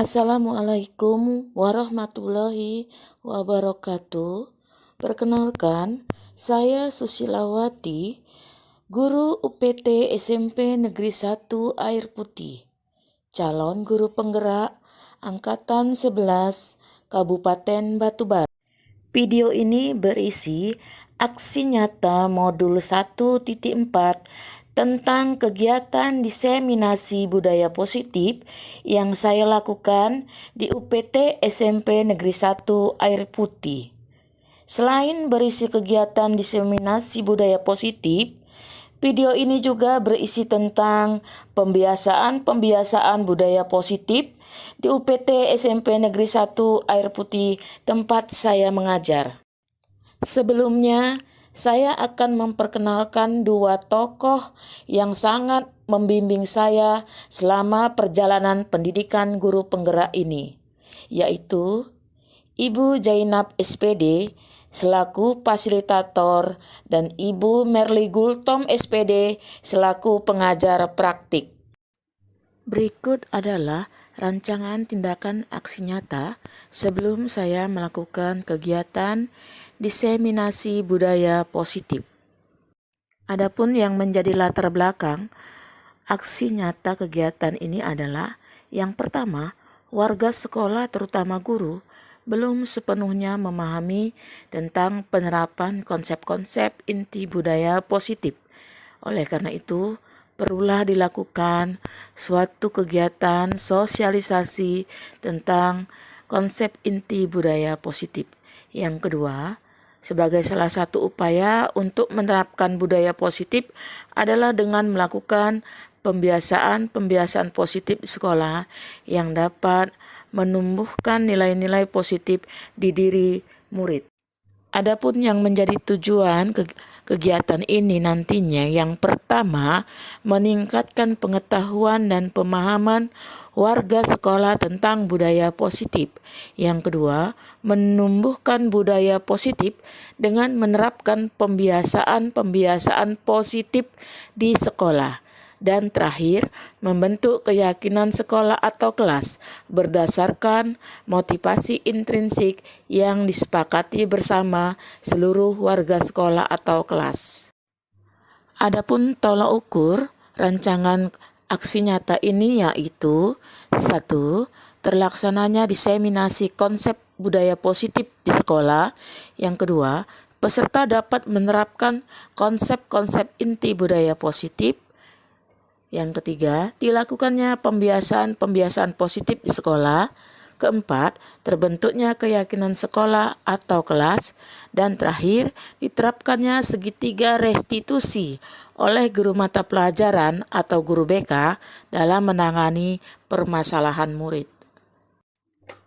Assalamualaikum warahmatullahi wabarakatuh. Perkenalkan, saya Susilawati, guru UPT SMP Negeri 1 Air Putih, calon guru penggerak Angkatan 11 Kabupaten Batubara. Video ini berisi aksi nyata modul 1.4 tentang kegiatan diseminasi budaya positif yang saya lakukan di UPT SMP Negeri 1 Air Putih. Selain berisi kegiatan diseminasi budaya positif, video ini juga berisi tentang pembiasaan budaya positif di UPT SMP Negeri 1 Air Putih tempat saya mengajar. Sebelumnya, saya akan memperkenalkan dua tokoh yang sangat membimbing saya selama perjalanan pendidikan guru penggerak ini, yaitu Ibu Jainab SPD selaku fasilitator dan Ibu Merly Gultom SPD selaku pengajar praktik. Berikut adalah rancangan tindakan aksi nyata sebelum saya melakukan kegiatan diseminasi budaya positif. Adapun yang menjadi latar belakang aksi nyata kegiatan ini adalah yang pertama, warga sekolah terutama guru belum sepenuhnya memahami tentang penerapan konsep-konsep inti budaya positif. Oleh karena itu, perlulah dilakukan suatu kegiatan sosialisasi tentang konsep inti budaya positif. Yang kedua, sebagai salah satu upaya untuk menerapkan budaya positif adalah dengan melakukan pembiasaan positif di sekolah yang dapat menumbuhkan nilai-nilai positif di diri murid. Adapun yang menjadi tujuan kegiatan ini nantinya yang pertama, meningkatkan pengetahuan dan pemahaman warga sekolah tentang budaya positif. Yang kedua, menumbuhkan budaya positif dengan menerapkan pembiasaan positif di sekolah. Dan terakhir, membentuk keyakinan sekolah atau kelas berdasarkan motivasi intrinsik yang disepakati bersama seluruh warga sekolah atau kelas. Adapun tolak ukur rancangan aksi nyata ini yaitu 1. Terlaksananya diseminasi konsep budaya positif di sekolah. Yang kedua, peserta dapat menerapkan konsep-konsep inti budaya positif. Yang ketiga, dilakukannya pembiasaan positif di sekolah. Keempat, terbentuknya keyakinan sekolah atau kelas. Dan terakhir, diterapkannya segitiga restitusi oleh guru mata pelajaran atau guru BK dalam menangani permasalahan murid.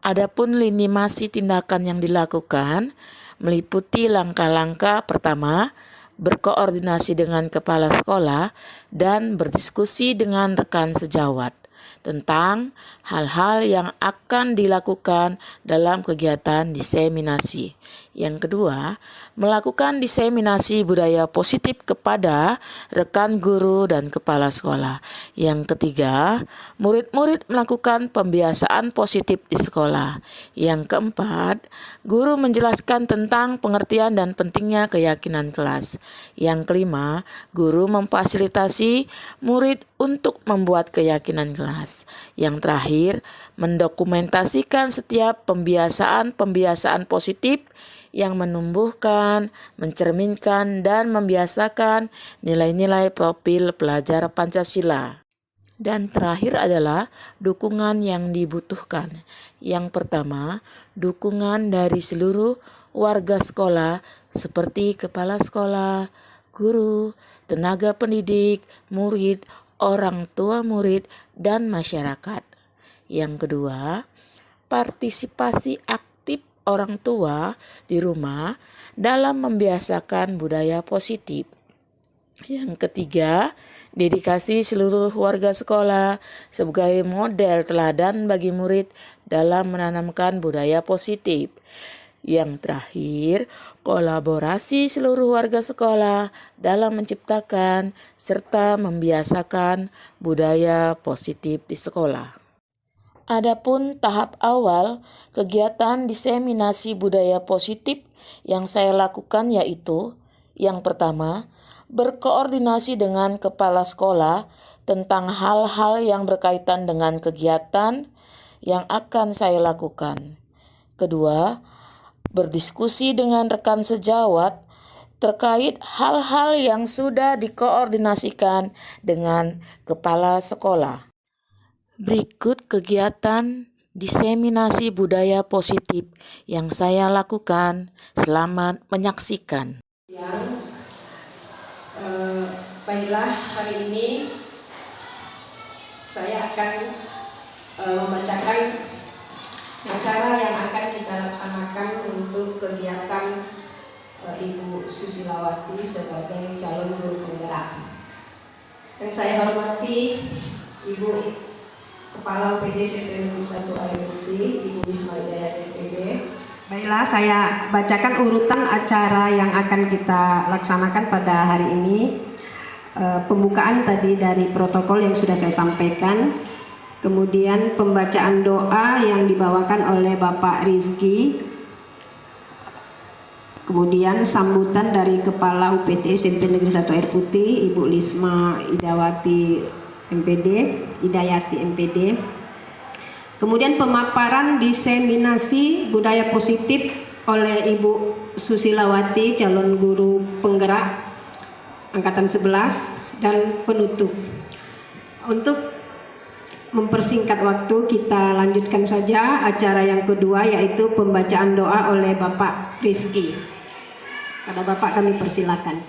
Adapun lini masa tindakan yang dilakukan meliputi langkah-langkah pertama, berkoordinasi dengan kepala sekolah dan berdiskusi dengan rekan sejawat tentang hal-hal yang akan dilakukan dalam kegiatan diseminasi. Yang kedua, melakukan diseminasi budaya positif kepada rekan guru dan kepala sekolah. Yang ketiga, murid-murid melakukan pembiasaan positif di sekolah. Yang keempat, guru menjelaskan tentang pengertian dan pentingnya keyakinan kelas. Yang kelima, guru memfasilitasi murid untuk membuat keyakinan kelas. Yang terakhir, mendokumentasikan setiap pembiasaan positif yang menumbuhkan, mencerminkan, dan membiasakan nilai-nilai profil pelajar Pancasila. Dan terakhir adalah dukungan yang dibutuhkan. Yang pertama, dukungan dari seluruh warga sekolah seperti kepala sekolah, guru, tenaga pendidik, murid, orang tua murid, dan masyarakat. Yang kedua, partisipasi aktif orang tua di rumah dalam membiasakan budaya positif. Yang ketiga, dedikasi seluruh warga sekolah sebagai model teladan bagi murid dalam menanamkan budaya positif. Yang terakhir, kolaborasi seluruh warga sekolah dalam menciptakan serta membiasakan budaya positif di sekolah. Adapun tahap awal kegiatan diseminasi budaya positif yang saya lakukan yaitu yang pertama, berkoordinasi dengan kepala sekolah tentang hal-hal yang berkaitan dengan kegiatan yang akan saya lakukan. Kedua, berdiskusi dengan rekan sejawat terkait hal-hal yang sudah dikoordinasikan dengan kepala sekolah. Berikut kegiatan diseminasi budaya positif yang saya lakukan. Selamat menyaksikan. Baiklah, hari ini saya akan membacakan acara yang akan kita laksanakan untuk kegiatan Ibu Susilawati sebagai calon guru penggerak. Yang saya hormati Ibu Kepala UPD SMP Negeri 1 Air Putih, Ibu Wisma Hidayati MPD. Baiklah, saya bacakan urutan acara yang akan kita laksanakan pada hari ini. Pembukaan tadi dari protokol yang sudah saya sampaikan. Kemudian pembacaan doa yang dibawakan oleh Bapak Rizky. Kemudian sambutan dari Kepala UPT SMP Negeri 1 Air Putih, Ibu Lisma Idawati Hidayati MPD. Kemudian pemaparan diseminasi budaya positif oleh Ibu Susilawati, calon guru penggerak angkatan 11, dan penutup. Untuk mempersingkat waktu, kita lanjutkan saja acara yang kedua, yaitu pembacaan doa oleh Bapak Rizky. Pada Bapak kami persilakan.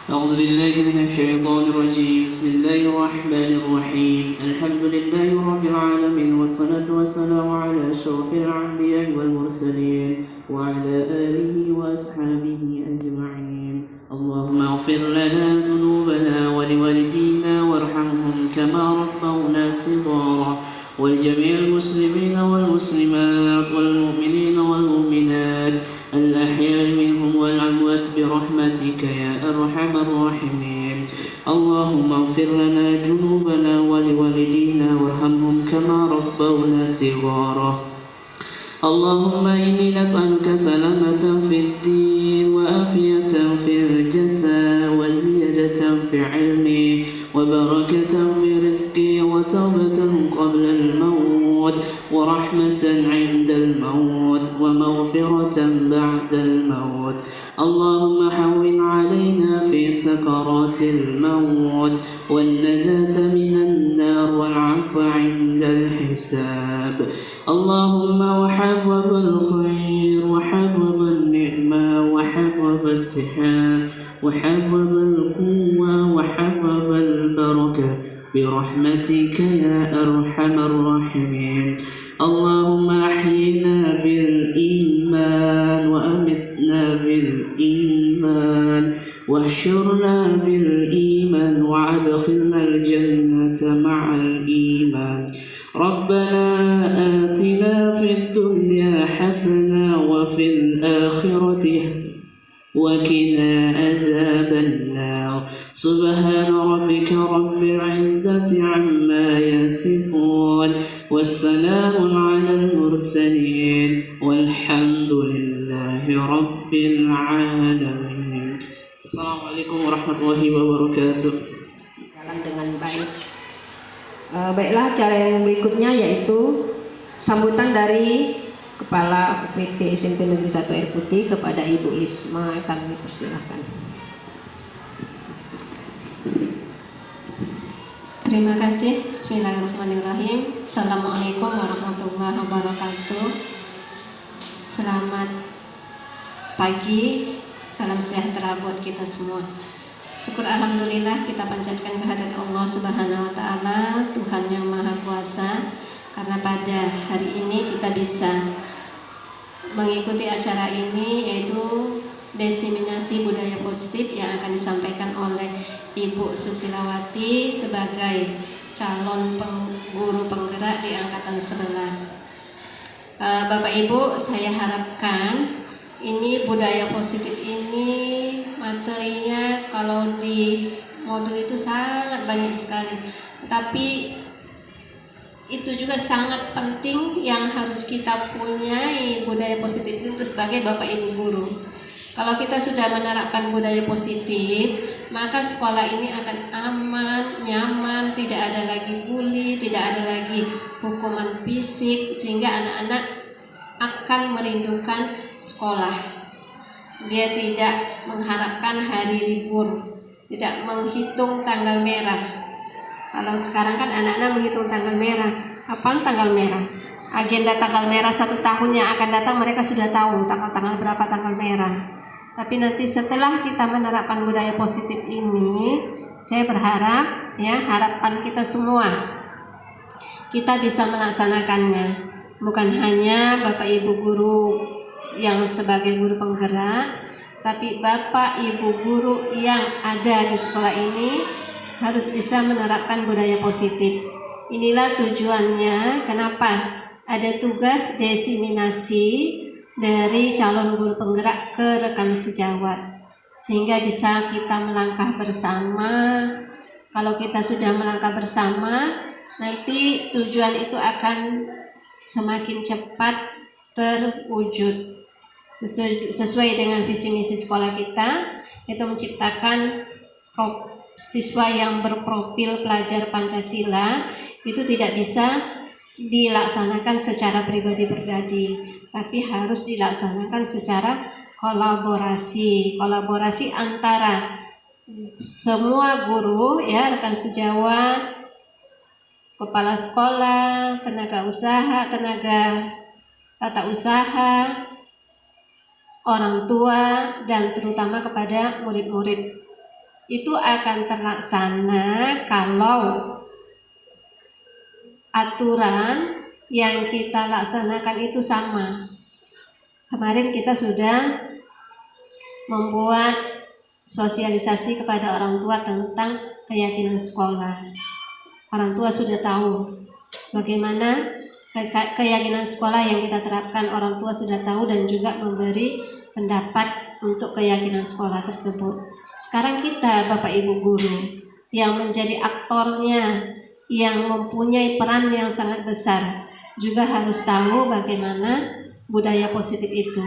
أعوذ بالله من الشيطان الرجيم بسم الله الرحمن الرحيم الحمد لله رب العالمين والصلاة والسلام على أشرف الأنبياء والمرسلين وعلى آله وأصحابه أجمعين اللهم اغفر لنا ذنوبنا ولوالدينا وارحمهم كما ربونا صغارا ولجميع المسلمين والمسلمات والمؤمنين والمؤمنات الأحياء منهم والأموات برحمتك يا أرحم الراحمين اللهم اغفر لنا ذنوبنا ولوالدينا وارحمهم كما ربونا صغارا اللهم إني نسألك سلامة في الدين وعافية في الجسد وزيادة في علمي وبركة في رزقي وتوبة قبل الموت ورحمة عند الموت ومغفرة بعد الموت اللهم هون علينا في سكرات الموت والنجاة من النار والعفو عند الحساب اللهم وحبب الخير وحبب النعمة وحبب الصحة وحبب القوة وحبب البركة برحمتك يا أرحم الراحمين اللهم أحينا بالإيمان وأمتنا بالإيمان واحشرنا بالإيمان وأدخلنا الجنة مع الإيمان ربنا آتنا في الدنيا حسنة وفي الآخرة حسنة وقنا عذاب النار سبحان ربك رب العزة عما يصفون والسلام على المرسلين والحمد لله رب العالمين. Assalamualaikum warahmatullahi wabarakatuh. Jalan dengan baik. Baiklah, acara yang berikutnya yaitu sambutan dari Kepala UPT SMP Negeri 1 Air Putih kepada Ibu Lisma. Kami persilahkan. Terima kasih. Bismillahirrahmanirrahim. Assalamualaikum warahmatullahi wabarakatuh. Selamat pagi. Salam sejahtera buat kita semua. Syukur alhamdulillah kita panjatkan kehadirat Allah Subhanahu wa taala, Tuhan yang Maha Kuasa, karena pada hari ini kita bisa mengikuti acara ini, yaitu diseminasi budaya positif yang akan disampaikan oleh Ibu Susilawati sebagai calon guru penggerak di angkatan 11. Bapak Ibu, saya harapkan ini budaya positif ini materinya kalau di modul itu sangat banyak sekali, tapi itu juga sangat penting yang harus kita punyai budaya positif itu sebagai Bapak Ibu guru. Kalau kita sudah menerapkan budaya positif, maka sekolah ini akan aman, nyaman, tidak ada lagi bully, tidak ada lagi hukuman fisik, sehingga anak-anak akan merindukan sekolah. Dia tidak mengharapkan hari libur, tidak menghitung tanggal merah. Kalau sekarang kan anak-anak menghitung tanggal merah. Kapan tanggal merah? Agenda tanggal merah 1 tahun yang akan datang mereka sudah tahu tanggal berapa tanggal merah. Tapi nanti setelah kita menerapkan budaya positif ini, saya berharap ya, harapan kita semua kita bisa melaksanakannya. Bukan hanya Bapak Ibu guru yang sebagai guru penggerak, tapi Bapak Ibu guru yang ada di sekolah ini harus bisa menerapkan budaya positif. Inilah tujuannya kenapa ada tugas diseminasi dari calon guru penggerak ke rekan sejawat, sehingga bisa kita melangkah bersama. Kalau kita sudah melangkah bersama, nanti tujuan itu akan semakin cepat terwujud sesuai dengan visi misi sekolah kita, yaitu menciptakan siswa yang berprofil pelajar Pancasila. Itu tidak bisa dilaksanakan secara pribadi-pribadi, tapi harus dilaksanakan secara kolaborasi antara semua guru ya, rekan sejawat, kepala sekolah, tenaga usaha, tenaga tata usaha, orang tua, dan terutama kepada murid-murid. Itu akan terlaksana kalau aturan yang kita laksanakan itu sama. Kemarin kita sudah membuat sosialisasi kepada orang tua tentang keyakinan sekolah. Orang tua sudah tahu bagaimana keyakinan sekolah yang kita terapkan. Orang tua sudah tahu dan juga memberi pendapat untuk keyakinan sekolah tersebut. Sekarang kita Bapak Ibu guru yang menjadi aktornya, yang mempunyai peran yang sangat besar, juga harus tahu bagaimana budaya positif itu.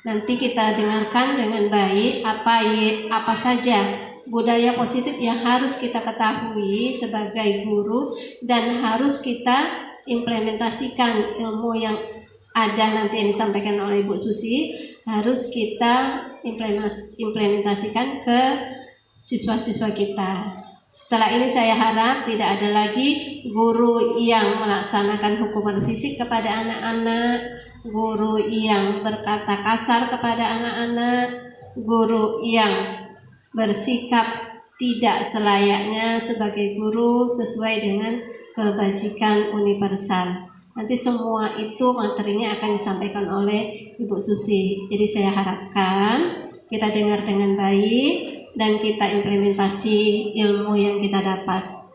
Nanti kita dengarkan dengan baik apa saja budaya positif yang harus kita ketahui sebagai guru dan harus kita implementasikan. Ilmu yang ada nanti yang disampaikan oleh Ibu Susi harus kita implementasikan ke siswa-siswa kita. Setelah ini saya harap tidak ada lagi guru yang melaksanakan hukuman fisik kepada anak-anak, guru yang berkata kasar kepada anak-anak, guru yang bersikap tidak selayaknya sebagai guru sesuai dengan kebajikan universal. Nanti semua itu materinya akan disampaikan oleh Ibu Susi. Jadi saya harapkan kita dengar dengan baik dan kita implementasi ilmu yang kita dapat,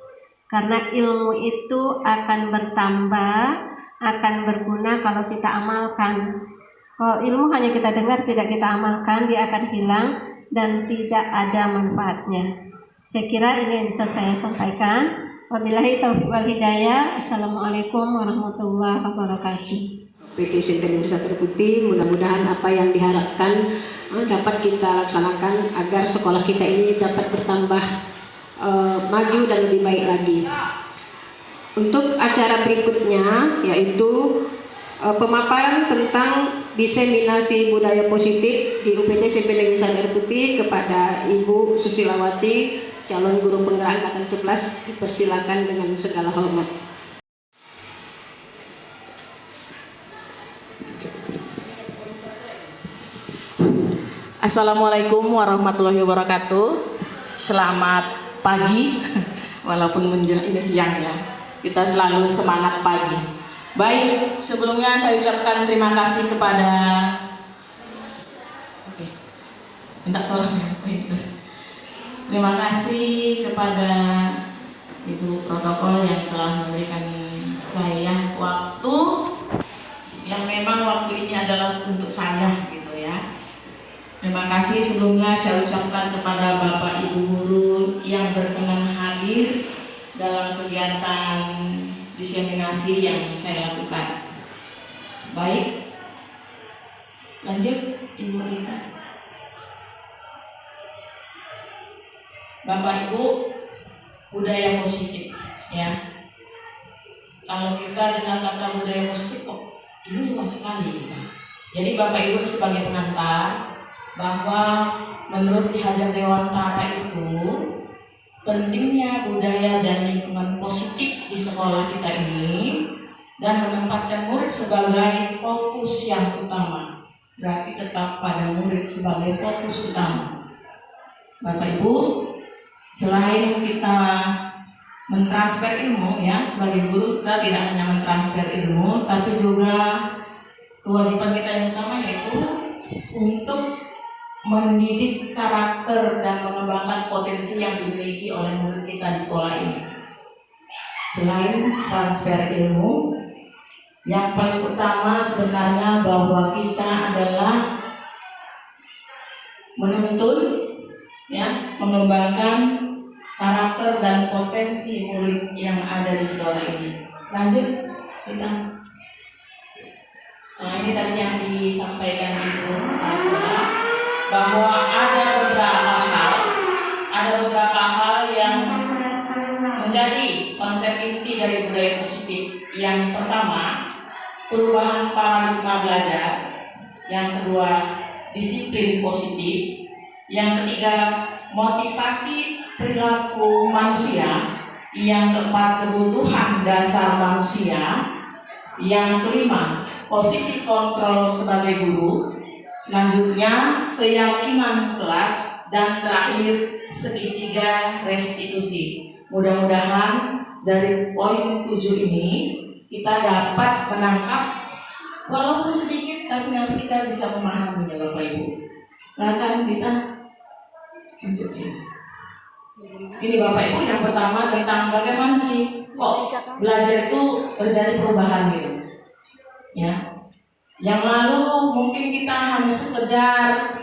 karena ilmu itu akan bertambah, akan berguna kalau kita amalkan. Kalau ilmu hanya kita dengar tidak kita amalkan, dia akan hilang dan tidak ada manfaatnya. Saya kira ini yang bisa saya sampaikan. Wabillahi taufiq wal hidayah. Assalamualaikum warahmatullahi wabarakatuh. PT SMP Negeri 1 Air Putih, mudah-mudahan apa yang diharapkan dapat kita laksanakan agar sekolah kita ini dapat bertambah maju dan lebih baik lagi. Untuk acara berikutnya yaitu pemaparan tentang diseminasi budaya positif di UPT SMP Negeri 1 Air Putih kepada Ibu Susilawati, calon guru penggerak angkatan 11, dipersilakan dengan segala hormat. Assalamualaikum warahmatullahi wabarakatuh. Selamat pagi, walaupun menjelang ini siang ya. Kita selalu semangat pagi. Baik, sebelumnya saya ucapkan terima kasih kepada minta tolong ya. Terima kasih kepada Ibu Protokol yang telah memberikan saya waktu yang memang waktu ini adalah untuk saya gitu ya. Terima kasih sebelumnya saya ucapkan kepada Bapak Ibu guru yang berkenan hadir dalam kegiatan diseminasi yang saya lakukan. Baik, lanjut Ibu Rita. Bapak Ibu, budaya positif ya. Kalau kita dengan kata budaya positif kok ini luas sekali. Jadi Bapak Ibu sebagai pengantar bahwa menurut Ki Hajar Dewantara itu pentingnya budaya dan lingkungan positif di sekolah kita ini dan menempatkan murid sebagai fokus yang utama. Berarti tetap pada murid sebagai fokus utama. Bapak Ibu, selain kita mentransfer ilmu ya, sebagai guru kita tidak hanya mentransfer ilmu, tapi juga kewajiban kita yang utama yaitu untuk mendidik karakter dan mengembangkan potensi yang dimiliki oleh murid kita di sekolah ini. Selain transfer ilmu, yang paling utama sebenarnya bahwa kita adalah menuntun ya, mengembangkan karakter dan potensi murid yang ada di sekolah ini. Lanjut kita. Nah, ini tadi yang disampaikan Ibu Kepala Sekolah bahwa ada beberapa hal yang menjadi konsep inti dari budaya positif. Yang pertama, perubahan paradigma belajar. Yang kedua, disiplin positif. Yang ketiga, motivasi perilaku manusia. Yang keempat, kebutuhan dasar manusia. Yang kelima, posisi kontrol sebagai guru. Selanjutnya, keyakinan kelas. Dan terakhir, segitiga restitusi. Mudah-mudahan dari poin 7 ini kita dapat menangkap walaupun sedikit, tapi nanti kita bisa memahaminya Bapak Ibu. Silakan kita lanjut ya. Ini Bapak Ibu yang pertama tentang bagaimana sih kok belajar itu terjadi perubahan gitu. Ya. Yang lalu mungkin kita hanya sekedar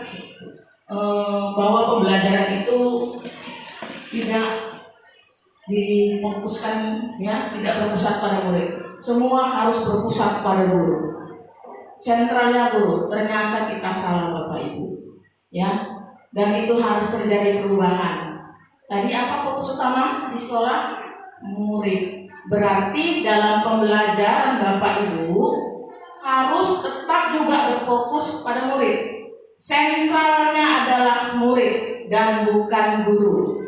bahwa pembelajaran itu tidak difokuskan ya, tidak berpusat pada murid. Semua harus berpusat pada guru. Sentralnya guru. Ternyata kita salah Bapak Ibu. Ya. Dan itu harus terjadi perubahan. Tadi apa fokus utama di sekolah? Murid. Berarti dalam pembelajaran Bapak Ibu harus tetap juga berfokus pada murid. Sentralnya adalah murid dan bukan guru.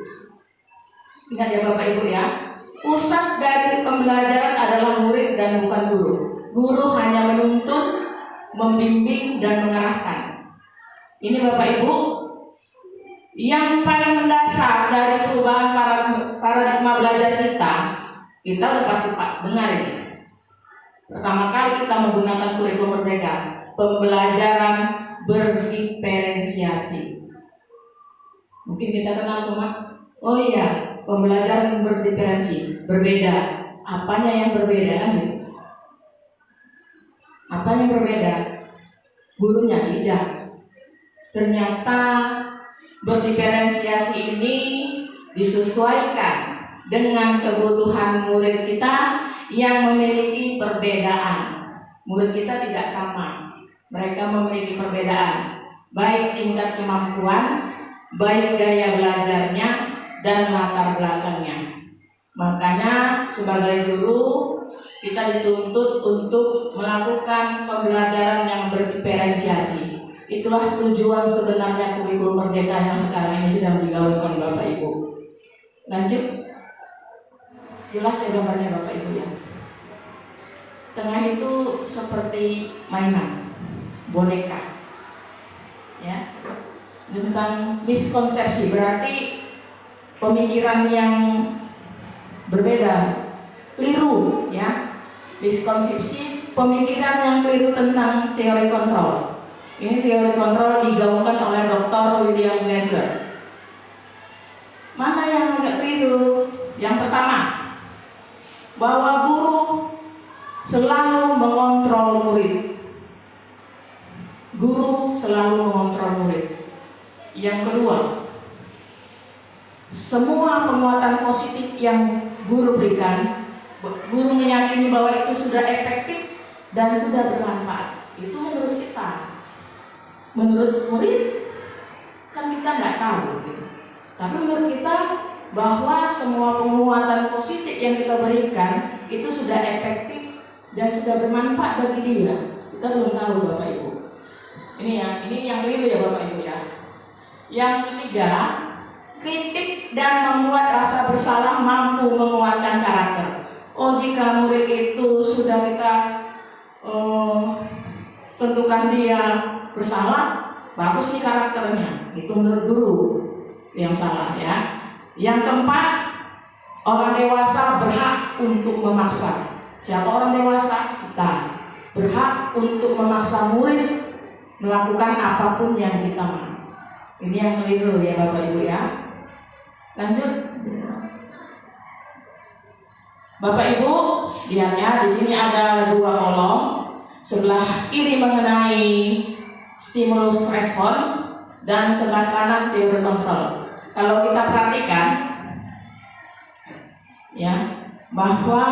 Ingat ya Bapak Ibu ya, pusat dari pembelajaran adalah murid dan bukan guru. Guru hanya menuntun, membimbing dan mengarahkan. Ini Bapak Ibu, yang paling mendasar dari perubahan paradigma belajar kita udah pasti Pak dengar ini. Pertama kali kita menggunakan kurikulum merdeka, pembelajaran berdiferensiasi. Mungkin kita kenal cuma, oh iya, pembelajaran berdiferensi, berbeda. Apanya yang berbeda kan gitu? Apanya yang berbeda? Gurunya tidak. Ternyata berdiferensiasi ini disesuaikan dengan kebutuhan murid kita yang memiliki perbedaan. Murid kita tidak sama. Mereka memiliki perbedaan, baik tingkat kemampuan, baik gaya belajarnya, dan latar belakangnya. Makanya sebagai guru kita dituntut untuk melakukan pembelajaran yang berdiferensiasi. Itulah tujuan sebenarnya kurikulum merdeka yang sekarang ini sedang digaungkan Bapak Ibu. Lanjut, jelas ya gambarnya Bapak Ibu ya. Tengah itu seperti mainan, boneka. Ya, tentang miskonsepsi berarti pemikiran yang berbeda, keliru ya. Miskonsepsi pemikiran yang keliru tentang teori kontrol. Ini teori kontrol digaungkan oleh Dr. William Glasser. Mana yang agak keliru? Yang pertama, bahwa guru selalu mengontrol murid. Guru selalu mengontrol murid. Yang kedua, semua penguatan positif yang guru berikan guru meyakini bahwa itu sudah efektif dan sudah bermanfaat. Itu menurut kita. Menurut murid kan kita nggak tahu gitu. Tapi menurut kita bahwa semua penguatan positif yang kita berikan itu sudah efektif dan sudah bermanfaat bagi dia. Kita belum tahu Bapak Ibu. Ini yang keliru ya Bapak Ibu ya. Yang ketiga, kritik dan membuat rasa bersalah mampu menguatkan karakter. Oh, jika murid itu sudah kita tentukan dia bersalah, bagus nih karakternya. Itu menurut guru yang salah ya. Yang keempat, orang dewasa berhak untuk memaksa. Siapa orang dewasa? Kita berhak untuk memaksa murid melakukan apapun yang kita mau. Ini yang keliru ya Bapak Ibu ya. Lanjut. Bapak Ibu, lihat ya, di sini ada 2 kolom. Sebelah kiri mengenai stimulus respon dan sebelah kanan teori kontrol. Kalau kita perhatikan ya, bahwa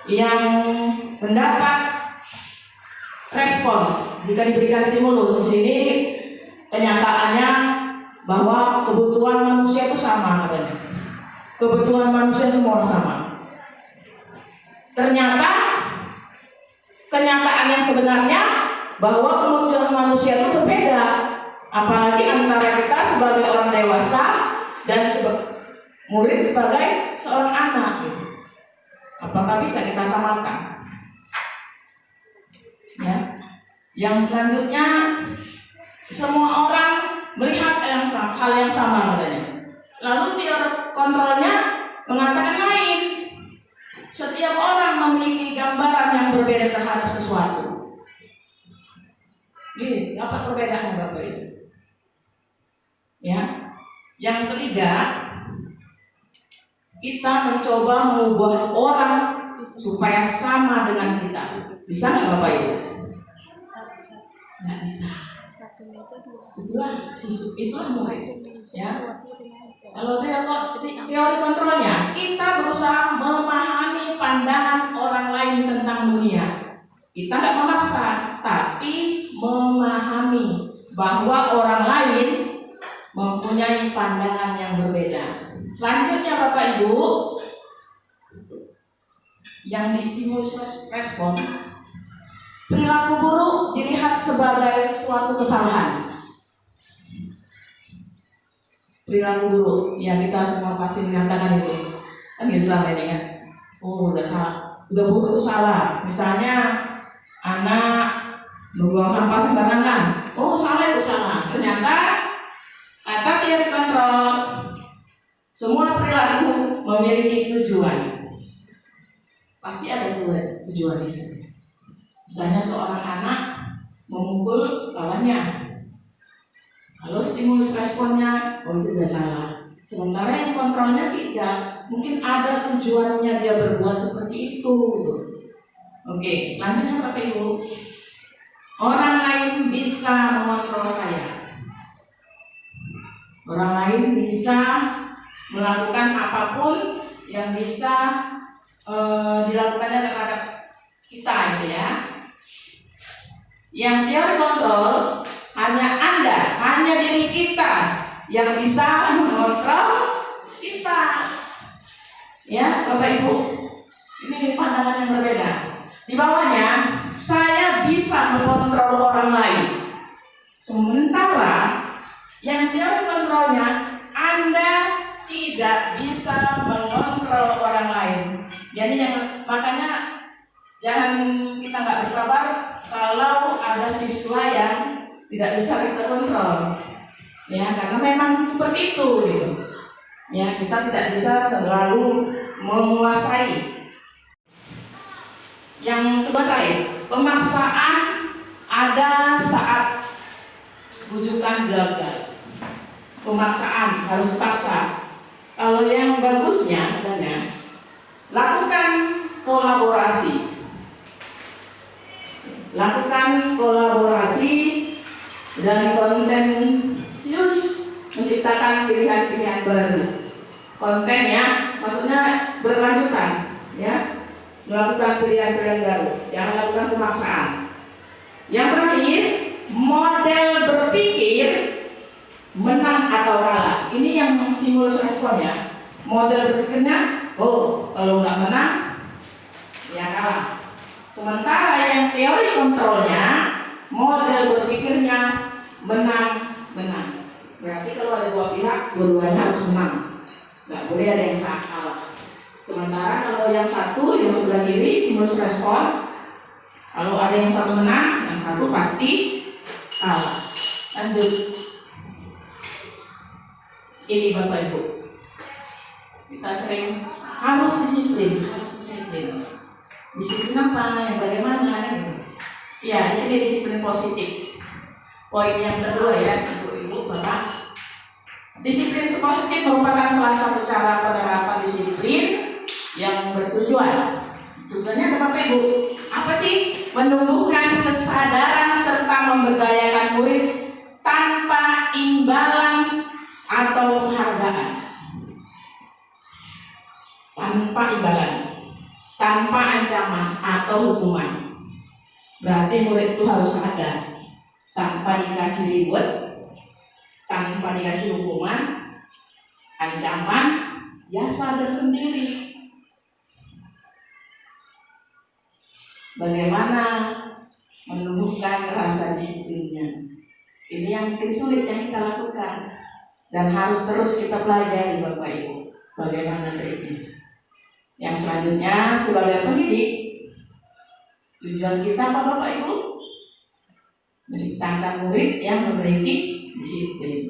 yang mendapat respon jika diberikan stimulus di sini kenyataannya bahwa kebutuhan manusia itu sama katanya. Kebutuhan manusia semua sama. Ternyata kenyataan yang sebenarnya bahwa kebutuhan manusia itu berbeda. Apalagi antara kita sebagai orang dewasa dan murid sebagai seorang anak gitu. Apakah bisa kita samakan? Ya. Yang selanjutnya, semua orang melihat hal yang sama katanya. Lalu teori kontrolnya mengatakan lain. Setiap orang memiliki gambaran yang berbeda terhadap sesuatu. Ini apa perbedaannya Bapak Ibu? Ya. Yang ketiga, kita mencoba mengubah orang supaya sama dengan kita. Bisa nggak Bapak Ibu? Nggak bisa. Itulah murid. Ya. Kalau teori kontrolnya, kita berusaha memahami pandangan orang lain tentang dunia. Kita nggak memaksa, tapi memahami bahwa orang lain mempunyai pandangan yang berbeda. Selanjutnya Bapak Ibu, yang distimulus respon, perilaku buruk dilihat sebagai suatu kesalahan. Perilaku buruk, ya kita semua pasti menyatakan itu. Kan gitu selama ini kan. Oh, udah salah. Udah buruk itu salah. Misalnya anak membuang sampah sembarangan. Oh, salah itu salah. Ternyata kata teori kontrol, semua perilaku memiliki tujuan. Pasti ada tujuannya. Misalnya seorang anak memukul kawannya. Kalau stimulus responnya, oh itu sudah salah. Sementara yang kontrolnya tidak. Mungkin ada tujuannya dia berbuat seperti itu. Gitu. Oke, selanjutnya Bapak Ibu. Orang lain bisa mengontrol saya. Orang lain bisa melakukan apapun yang bisa dilakukannya terhadap kita gitu ya. Yang teori kontrol hanya diri kita yang bisa mengontrol kita. Ya, Bapak Ibu. Ini pandangan yang berbeda. Di bawahnya, saya bisa mengontrol orang lain. Sementara yang teori kontrolnya, Anda tidak bisa mengontrol orang lain. Jadi makanya jangan kita nggak bersabar kalau ada siswa yang tidak bisa kita kontrol, ya karena memang seperti itu, gitu. Ya kita tidak bisa selalu menguasai. Yang terakhir, pemaksaan ada saat bujukan gagal. Pemaksaan harus paksa. Kalau yang bagusnya katanya, lakukan kolaborasi. Lakukan kolaborasi dan kontensius menciptakan pilihan-pilihan baru. Kontennya maksudnya berkelanjutan. melakukan pilihan-pilihan baru, jangan lakukan pemaksaan. Yang terakhir, model berpikir menang atau kalah. Ini yang stimulus respon ya. Model berpikirnya, oh kalau nggak menang, ya kalah. Sementara yang teori kontrolnya, model berpikirnya menang. Berarti kalau ada dua pihak, dua-duanya harus menang. Nggak boleh ada yang kalah. Sementara kalau yang satu, yang sebelah kiri, stimulus respon, kalau ada yang satu menang, yang satu pasti kalah. Lanjut. Ini Bapak Ibu, kita sering harus disiplin. Disiplin apa? Yang bagaimana? Gitu. Ya, di sini disiplin positif. Poin yang kedua ya, Ibu, Bapak. Disiplin positif merupakan salah satu cara penerapan disiplin yang bertujuan. Tujuannya apa Bapak Ibu? Apa sih? Menumbuhkan kesadaran serta memberdayakan murid tanpa imbalan atau penghargaan. Tanpa imbalan, tanpa ancaman atau hukuman. Berarti murid itu harus sadar, tanpa dikasih reward, tanpa dikasih hukuman, ancaman, dia sadar sendiri bagaimana menumbuhkan rasa disiplinnya. Ini yang mungkin sulit yang kita lakukan dan harus terus kita pelajari Bapak Ibu, bagaimana triknya. Yang selanjutnya sebagai pendidik, tujuan kita apa Bapak Ibu? Menciptakan murid yang memiliki disiplin.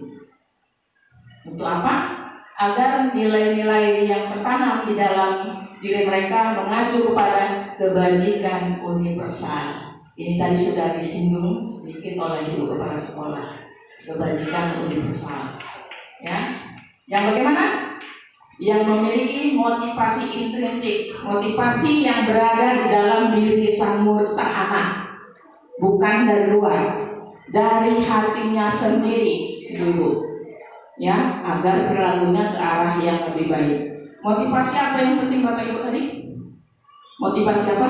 Untuk apa? Agar nilai-nilai yang tertanam di dalam diri mereka mengacu kepada kebajikan universal. Ini tadi sudah disinggung sedikit oleh Ibu Kepala Sekolah. Kebajikan universal. Ya, yang bagaimana? Yang memiliki motivasi intrinsik, motivasi yang berada di dalam diri sang murid, sang anak, bukan dari luar, dari hatinya sendiri, Ibu. Ya, agar perilakunya ke arah yang lebih baik. Motivasi apa yang penting Bapak Ibu tadi? Motivasi apa?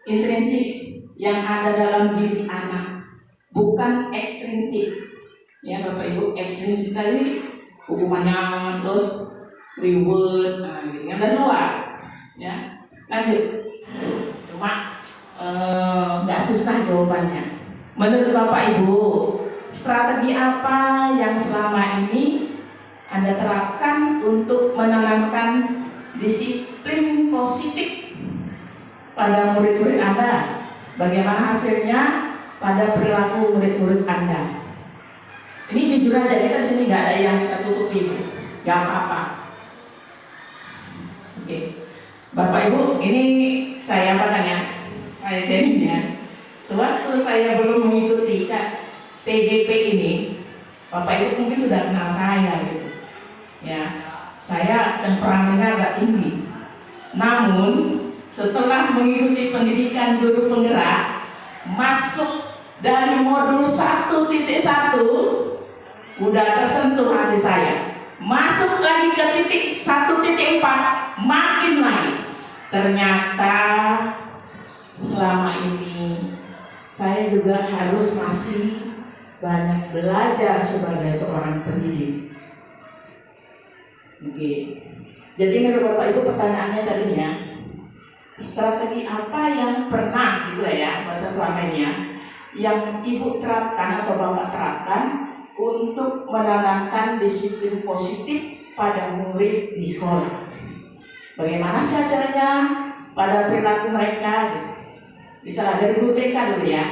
Intrinsik yang ada dalam diri anak, bukan ekstrinsik. Ya Bapak Ibu, ekstrinsik tadi hukumannya terus reward, yang dari luar. Ya, lanjut. Cuma nggak susah jawabannya. Menurut Bapak Ibu, strategi apa yang selama ini Anda terapkan untuk menanamkan disiplin positif pada murid-murid Anda? Bagaimana hasilnya pada perilaku murid-murid Anda? Ini jujur aja, kita di sini nggak ada yang kita tutupi, nggak apa-apa. Oke, Bapak Ibu, ini saya tanya, saya sharing ya. Sewaktu saya belum mengikuti PGP ini, Bapak Ibu mungkin sudah kenal saya gitu. Ya, saya temperamennya agak tinggi. Namun setelah mengikuti pendidikan guru penggerak, masuk dari modul 1.1 udah tersentuh hati saya. Masuk lagi ke titik 1.4 makin lagi. Ternyata selama ini saya juga harus masih banyak belajar sebagai seorang pendidik. Oke. Jadi menurut Bapak Ibu pertanyaannya tadinya, strategi apa yang pernah gitu ya bahasa selama ini ya, yang Ibu terapkan atau Bapak terapkan untuk menanamkan disiplin positif pada murid di sekolah? Bagaimana sih hasilnya pada perilaku mereka? Gitu. Bisa dari guru TK dulu ya.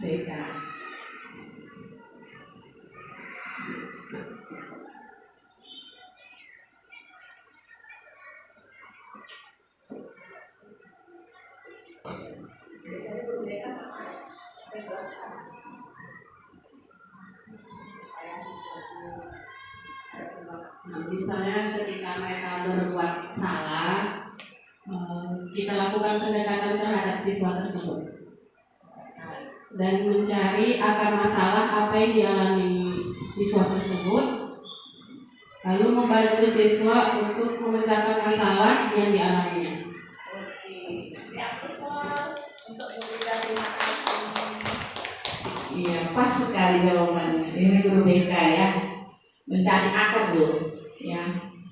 TK. Nah, misalnya ketika mereka berbuat salah, kita lakukan pendekatan terhadap siswa tersebut dan mencari akar masalah apa yang dialami siswa tersebut, lalu membantu siswa untuk memecahkan masalah yang dialaminya. pas sekali jawabannya. Ini guru BK ya, mencari akar dulu, ya,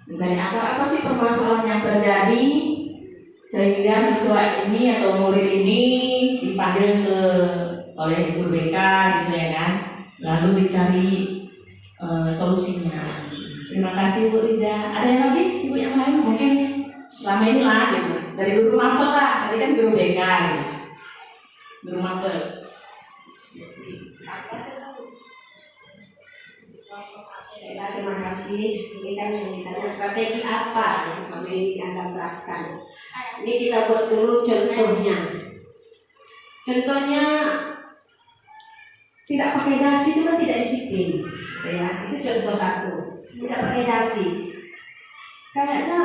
mencari akar apa sih permasalahan yang terjadi sehingga siswa ini atau murid ini dipanggil oleh guru BK gitu ya kan, lalu dicari solusinya. Terima kasih Bu Rida. Ada yang lagi ibu yang lain mungkin selama ini lah gitu, dari guru mapel lah, tadi kan guru BK gitu. Guru mapel. Ya, terima kasih. Ini kan yang ditanya strategi apa yang selama ini Anda terapkan. Ini kita buat dulu contohnya. Contohnya tidak pakai dasi itu kan tidak disiplin, ya. Itu contoh satu. Tidak pakai dasi. Kayaknya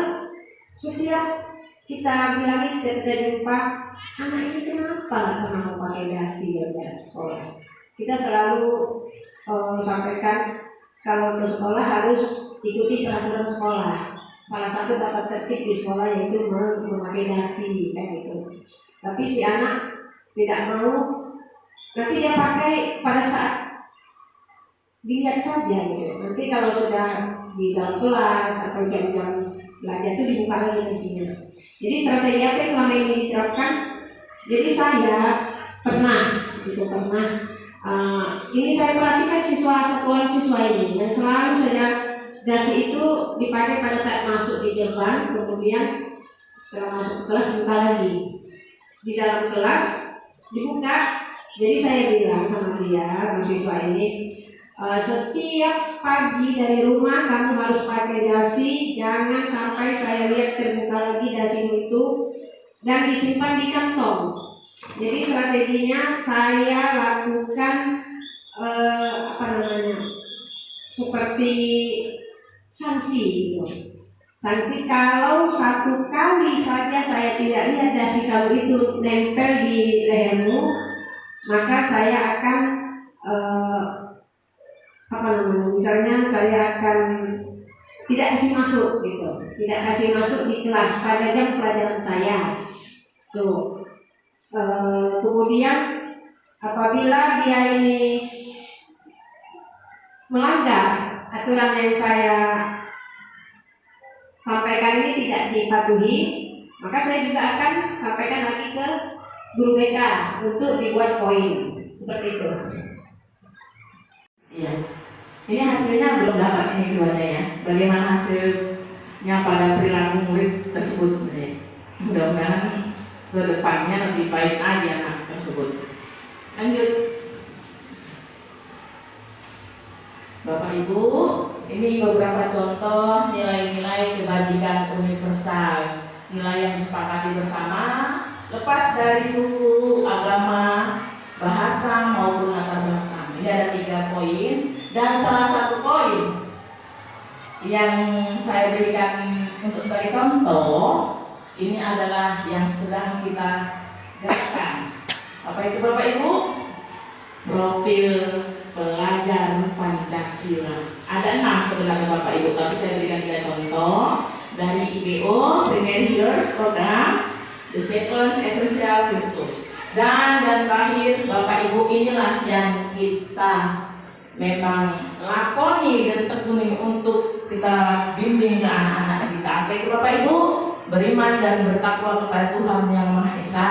setiap kita bilang setiap kita jumpa anak ini kenapa nggak pernah mau pakai dasi belajar sekolah. Kita selalu sampaikan kalau ke sekolah harus ikuti peraturan sekolah. Salah satu tata tertib di sekolah yaitu memakai dasi kan gitu. Tapi si anak tidak mau. Nanti dia pakai pada saat dilihat saja gitu. Nanti kalau sudah di dalam kelas atau jam-jam belajar itu dibuka lagi dasinya. Jadi strategi apa yang selama ini diterapkan? Jadi saya pernah ini saya perhatikan satu siswa ini yang selalu saja dasi itu dipakai pada saat masuk di gerbang, kemudian setelah masuk ke kelas buka lagi. Di dalam kelas dibuka. Jadi saya bilang sama dia, siswa ini, setiap pagi dari rumah kamu harus pakai dasi, jangan sampai saya lihat terbuka lagi dasimu itu dan disimpan di kantong. Jadi strateginya saya lakukan seperti sanksi gitu. Sanksi kalau satu kali saja saya tidak lihat dasi kamu itu nempel di lehermu, maka saya akan misalnya saya akan tidak kasih masuk gitu, tidak kasih masuk di kelas pada jam pelajaran saya. Tuh. Kemudian apabila dia ini melanggar aturan yang saya sampaikan ini tidak dipatuhi, maka saya juga akan sampaikan lagi ke guru BK untuk dibuat poin seperti itu. Iya. Ini hasilnya belum dapat ini keduanya ya. Bagaimana hasilnya pada perilaku murid tersebut? Mudah-mudahan kedepannya lebih baik lagi anak tersebut. Lanjut. Bapak Ibu, ini beberapa contoh nilai-nilai kebajikan universal, nilai yang disepakati bersama, lepas dari suku, agama, bahasa maupun latar belakang. Ini ada 3 poin dan salah satu poin yang saya berikan untuk sebagai contoh ini adalah yang sedang kita gerakan. Apa itu Bapak Ibu? Profil pelajar Pancasila. Ada 6 sebenarnya Bapak Ibu, tapi saya berikan 3 contoh dari IBO Primary Years Program, The 7 Essential Virtues. Dan terakhir Bapak Ibu, inilah yang kita memang lakoni dan tekuni untuk kita bimbing ke anak-anak kita. Apa itu Bapak Ibu? Beriman dan bertakwa kepada Tuhan Yang Maha Esa,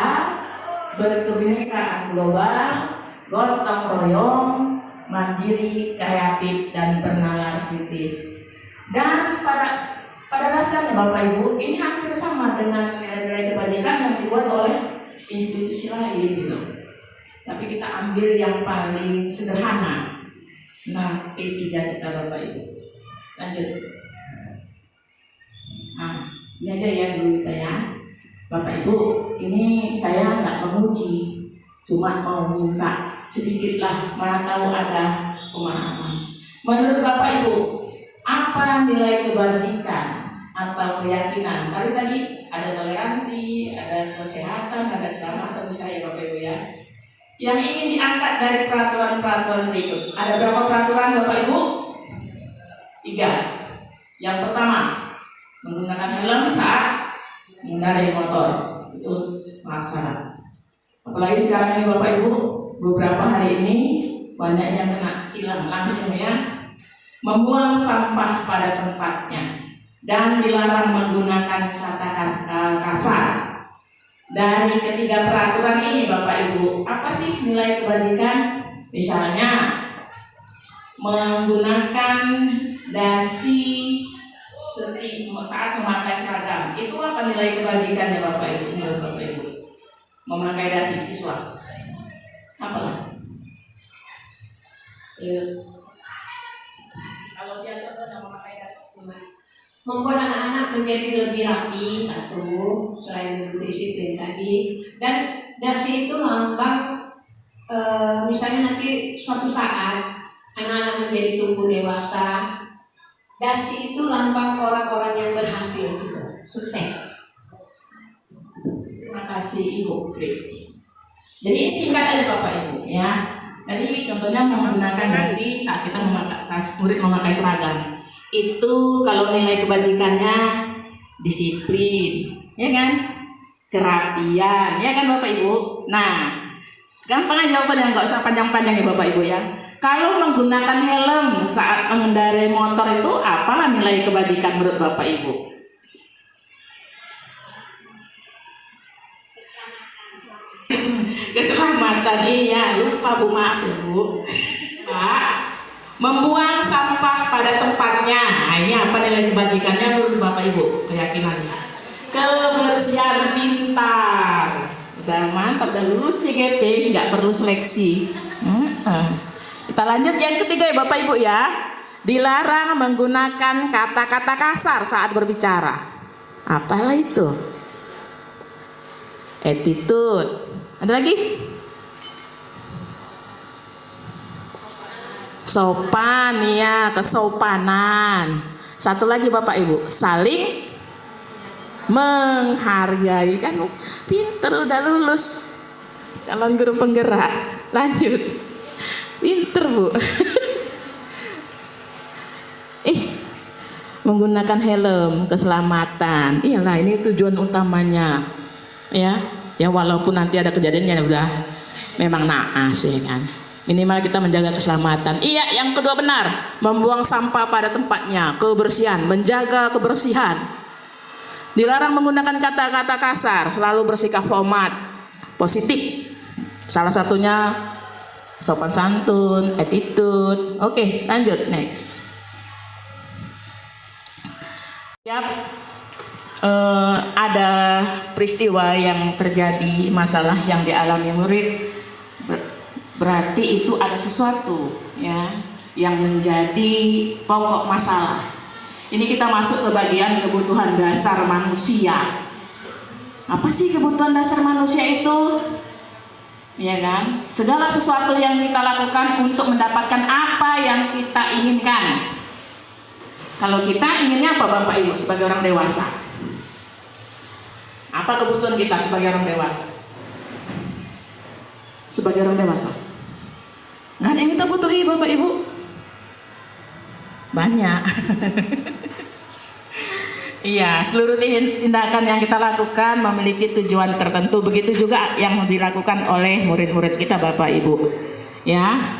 berkebinekaan global, gotong royong, mandiri, kreatif, dan bernalar kritis. Dan pada dasarnya Bapak Ibu, ini hampir sama dengan nilai-nilai kebajikan yang dibuat oleh institusi lain gitu. Tapi kita ambil yang paling sederhana. Nah, P3 kita Bapak Ibu. Lanjut. Nah, ini aja ya dulu kita ya. Bapak Ibu, ini saya nggak menguji, cuma mau minta sedikitlah, mana tahu ada pemahaman. Menurut Bapak Ibu, apa nilai kebajikan atau keyakinan? Tadi ada toleransi, ada kesehatan, ada keselamatan misalnya Bapak Ibu ya. Yang ingin diangkat dari peraturan-peraturan berikut. Ada berapa peraturan Bapak Ibu? 3. Yang pertama, menggunakan helm saat mengendarai motor. Itu syarat. Apalagi sekarang ini Bapak Ibu, beberapa hari ini banyak yang kena tilang langsung ya. Membuang sampah pada tempatnya dan dilarang menggunakan kata kasar. Dari ketiga peraturan ini Bapak Ibu, apa sih nilai kebajikan? Misalnya menggunakan dasi saat memakai seragam, itu apa nilai kebajikannya Bapak Ibu? Menurut Bapak Ibu, memakai dasi siswa, apalah? Kalau dia contohnya memakai dasi siswa, membuat anak-anak menjadi lebih rapi, satu, selain disiplin tadi. Dan dasi itu lambang, misalnya nanti suatu saat anak-anak menjadi tumbuh dewasa, dasi itu lambang orang-orang yang berhasil gitu, sukses. Terima kasih Ibu Fri. Jadi singkat aja Bapak Ibu ya. Jadi contohnya menggunakan dasi saat murid memakai seragam. Itu kalau nilai kebajikannya disiplin, ya kan? Kerapian, ya kan Bapak Ibu? Nah, gampang aja jawabannya, nggak usah panjang-panjang ya Bapak Ibu ya. Kalau menggunakan helm saat mengendarai motor itu apalah nilai kebajikan menurut Bapak Ibu? Keselamatan, iya, lupa Bu, maaf ya Bu. Pak, membuang sampah pada tempatnya. Nah, ini apa nilai kebajikannya menurut Bapak Ibu? Keyakinannya. Kebersihan pintar. Udah mantap, udah lulus CGP, nggak perlu seleksi. Kita lanjut yang ketiga ya Bapak Ibu ya. Dilarang menggunakan kata-kata kasar saat berbicara. Apalah itu? Attitude. Ada lagi? Sopan, ya, kesopanan. Satu lagi Bapak Ibu, saling menghargai. Kan pinter, udah lulus calon guru penggerak. Lanjut, pinter Bu. Menggunakan helm, keselamatan. Iyalah, ini tujuan utamanya ya. Ya walaupun nanti ada kejadiannya udah memang naas ya kan. Minimal kita menjaga keselamatan. Iya, yang kedua benar. Membuang sampah pada tempatnya, kebersihan, menjaga kebersihan. Dilarang menggunakan kata-kata kasar, selalu bersikap hormat, positif. Salah satunya sopan santun, attitude. Oke, lanjut next. Ada peristiwa yang terjadi, masalah yang dialami murid, berarti itu ada sesuatu ya yang menjadi pokok masalah. Ini kita masuk ke bagian kebutuhan dasar manusia. Apa sih kebutuhan dasar manusia itu? Ya kan? Segala sesuatu yang kita lakukan untuk mendapatkan apa yang kita inginkan. Kalau kita inginnya apa Bapak Ibu sebagai orang dewasa? Apa kebutuhan kita sebagai orang dewasa? Sebagai orang dewasa, nggak ada yang kita butuhi Bapak Ibu? Banyak. Iya, seluruh tindakan yang kita lakukan memiliki tujuan tertentu. Begitu juga yang dilakukan oleh murid-murid kita Bapak Ibu. Ya,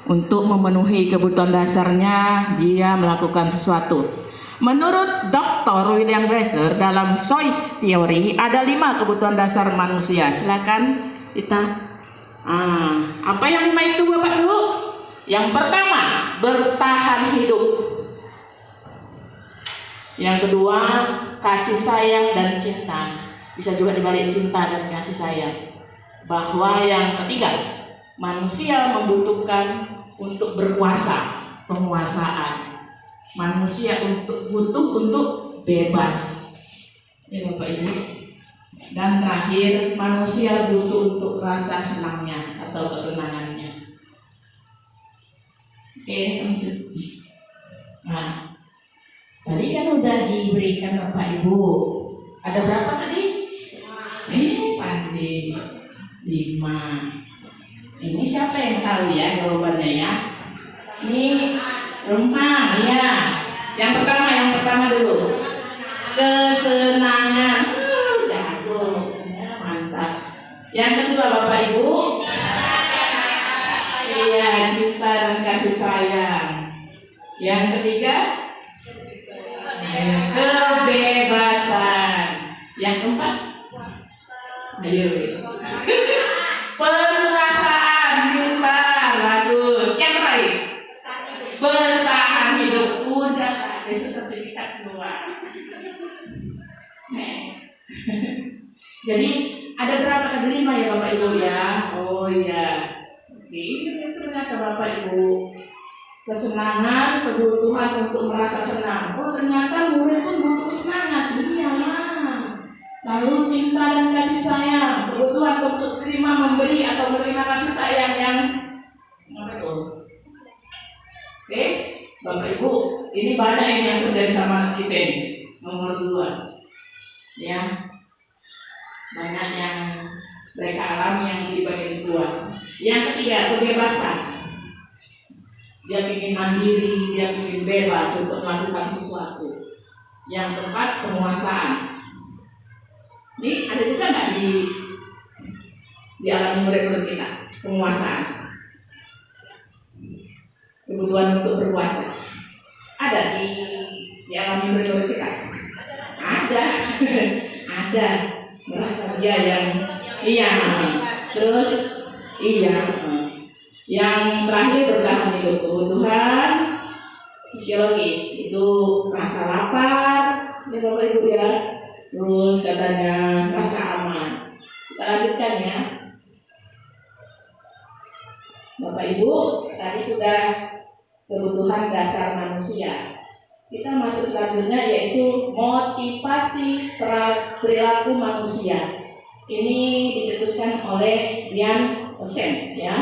untuk memenuhi kebutuhan dasarnya dia melakukan sesuatu. Menurut Dr. William Glasser dalam Choice Theory ada 5 kebutuhan dasar manusia. Silakan kita. Apa yang 5 itu Bapak Ibu? Yang pertama, bertahan hidup. Yang kedua, kasih sayang dan cinta. Bisa juga dibalik cinta dan kasih sayang. Bahwa yang ketiga, manusia membutuhkan untuk berkuasa, penguasaan. Manusia butuh untuk bebas. Ya Bapak Ibu. Dan terakhir, manusia butuh untuk rasa senangnya atau kesenangannya. Oke, lanjut. Nah, tadi kan udah diberikan Bapak Ibu. Ada berapa tadi? Pandai 5. Ini siapa yang tahu ya jawabannya ya? Ini rumah ya. Yang pertama dulu. Kesenangan. Jago. Ya, mantap. Yang kedua Bapak Ibu. Iya, sayang. Yang ketiga, kebebasan. Yang keempat, ayo, penguasaan. Bagus. Yang terakhir, bertahan hidup. Udah, besok sertifikat keluar. Next. Jadi ada berapa? Ada 5 ya Bapak Ibu ya. Oh iya. Oke, ini ternyata Bapak Ibu kesenangan, kebutuhan untuk merasa senang. Oh ternyata murid pun butuh semangat. Iya lah. Lalu cinta dan kasih sayang, kebutuhan untuk terima, memberi atau menerima kasih sayang yang apa itu? Oke, Bapak Ibu, ini banyak ini yang terjadi sama kita ini. Nomor 2, ya, banyak yang mereka alami yang di bagian 2. Yang ketiga, kebebasan. Dia ingin mandiri, dia ingin bebas untuk melakukan sesuatu. Yang keempat, penguasaan. Ini ada juga nggak di alam murid-murid kita, penguasaan, kebutuhan untuk berkuasa. Ada di alam murid-murid kita? Ada. Ada. Merasa dia yang iya. Terus iya. Yang terakhir bertahan itu kebutuhan fisiologis, itu rasa lapar, ya Bapak Ibu ya. Terus katanya rasa aman. Kita lanjutkan ya. Bapak Ibu, tadi sudah kebutuhan dasar manusia. Kita masuk selanjutnya yaitu motivasi perilaku manusia. Ini dicetuskan oleh Dian Osen ya,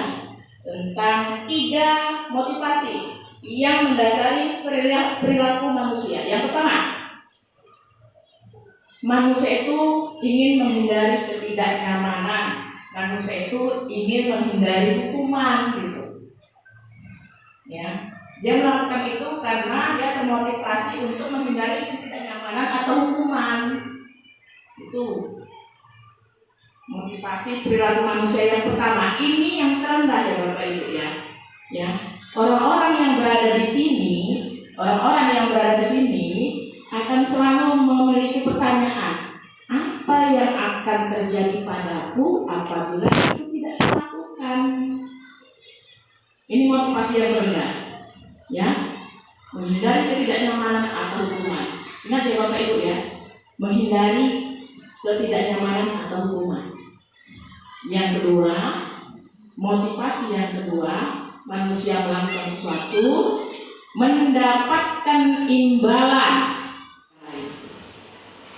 tentang 3 motivasi yang mendasari perilaku manusia. Yang pertama, manusia itu ingin menghindari ketidaknyamanan. Manusia itu ingin menghindari hukuman gitu. Ya, dia melakukan itu karena dia termotivasi untuk menghindari ketidaknyamanan atau hukuman. Itu motivasi perilaku manusia yang pertama. Ini yang terendah ya Bapak Ibu ya. Ya, orang-orang yang berada di sini, akan selalu memiliki pertanyaan, apa yang akan terjadi padaku apabila itu tidak dilakukan? Ini motivasi yang rendah, ya, menghindari ketidaknyamanan atau hukuman. Ingat ya Bapak Ibu ya, menghindari ketidaknyamanan atau hukuman. Yang kedua, motivasi yang kedua, manusia melakukan sesuatu mendapatkan imbalan.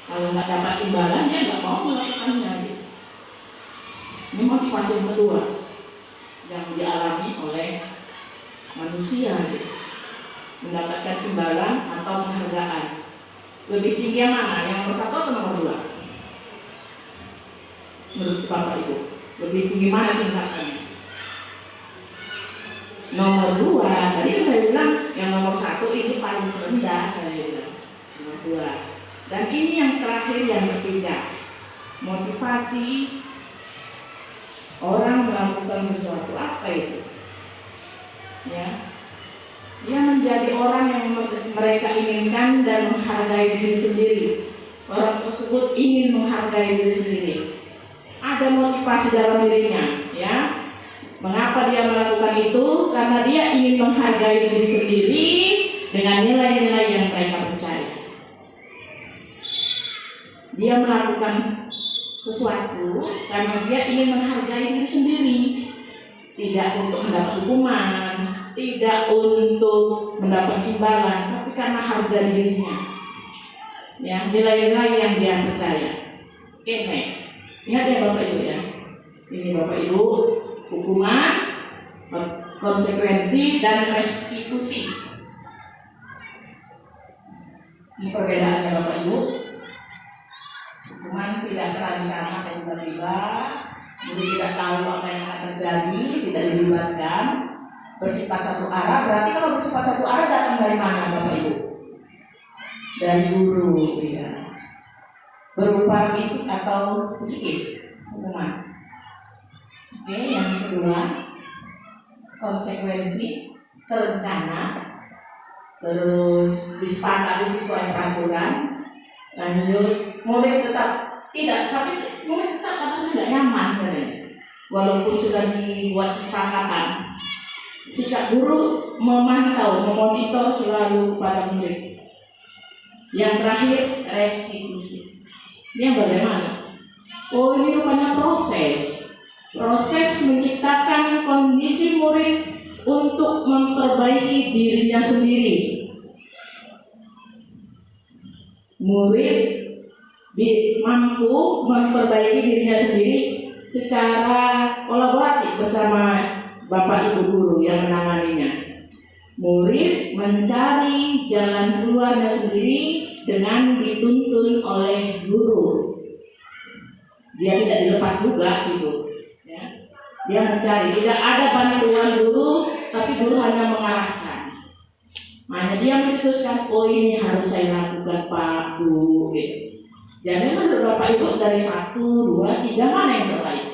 Kalau nggak dapat imbalan, dia nggak mau melakukannya. Ini motivasi yang kedua yang dialami oleh manusia, mendapatkan imbalan atau penghargaan. Lebih tinggi yang mana? Yang nomor 1 atau nomor 2? Menurut Bapak Ibu, lebih tinggi mana tingkatannya? Nomor 2. Tadi saya bilang yang nomor 1 ini paling rendah, saya bilang nomor 2. Dan ini yang terakhir, yang ketiga, motivasi orang melakukan sesuatu. Apa itu? Ya, dia menjadi orang yang mereka inginkan dan menghargai diri sendiri. Orang tersebut ingin menghargai diri sendiri. Ada motivasi dalam dirinya, ya. Mengapa dia melakukan itu? Karena dia ingin menghargai diri sendiri dengan nilai-nilai yang mereka percaya. Dia melakukan sesuatu karena dia ingin menghargai diri sendiri, tidak untuk mendapat hukuman, tidak untuk mendapat imbalan, tapi karena harga dirinya, ya, nilai-nilai yang dia percaya. Oke, next. Ingat ya Bapak Ibu ya, ini Bapak Ibu, hukuman, konsekuensi, dan restitusi. Ini perbedaannya Bapak Ibu. Hukuman tidak terancam tiba-tiba, jadi tidak tahu apa yang akan terjadi, tidak dilibatkan, bersifat satu arah. Berarti kalau bersifat satu arah datang dari mana Bapak Ibu? Dari guru, ya. Berupa fisik atau psikis, hukuman. Oke, yang kedua, konsekuensi. terencana, terus disepakati sesuai peraturan. Lanjut, murid tetap tidak, tapi murid tetap katanya tidak nyaman katanya. Walaupun sudah dibuat kesepakatan, sikap guru memantau, memonitor selalu kepada murid. Yang terakhir, restitusi. Ini bagaimana? Oh, ini rupanya proses menciptakan kondisi murid untuk memperbaiki dirinya sendiri. Murid mampu memperbaiki dirinya sendiri secara kolaboratif bersama Bapak Ibu guru yang menanganinya. Murid mencari jalan keluarnya sendiri dengan dituntun oleh guru. Dia tidak dilepas juga gitu. Ya. Dia mencari, tidak ada bantuan guru, tapi guru hanya mengarahkan. Hanya dia mencetuskan, oh ini harus saya lakukan Pak Bu. Gitu. Jadi menurut Bapak Ibu dari 1, 2, 3 mana yang terbaik?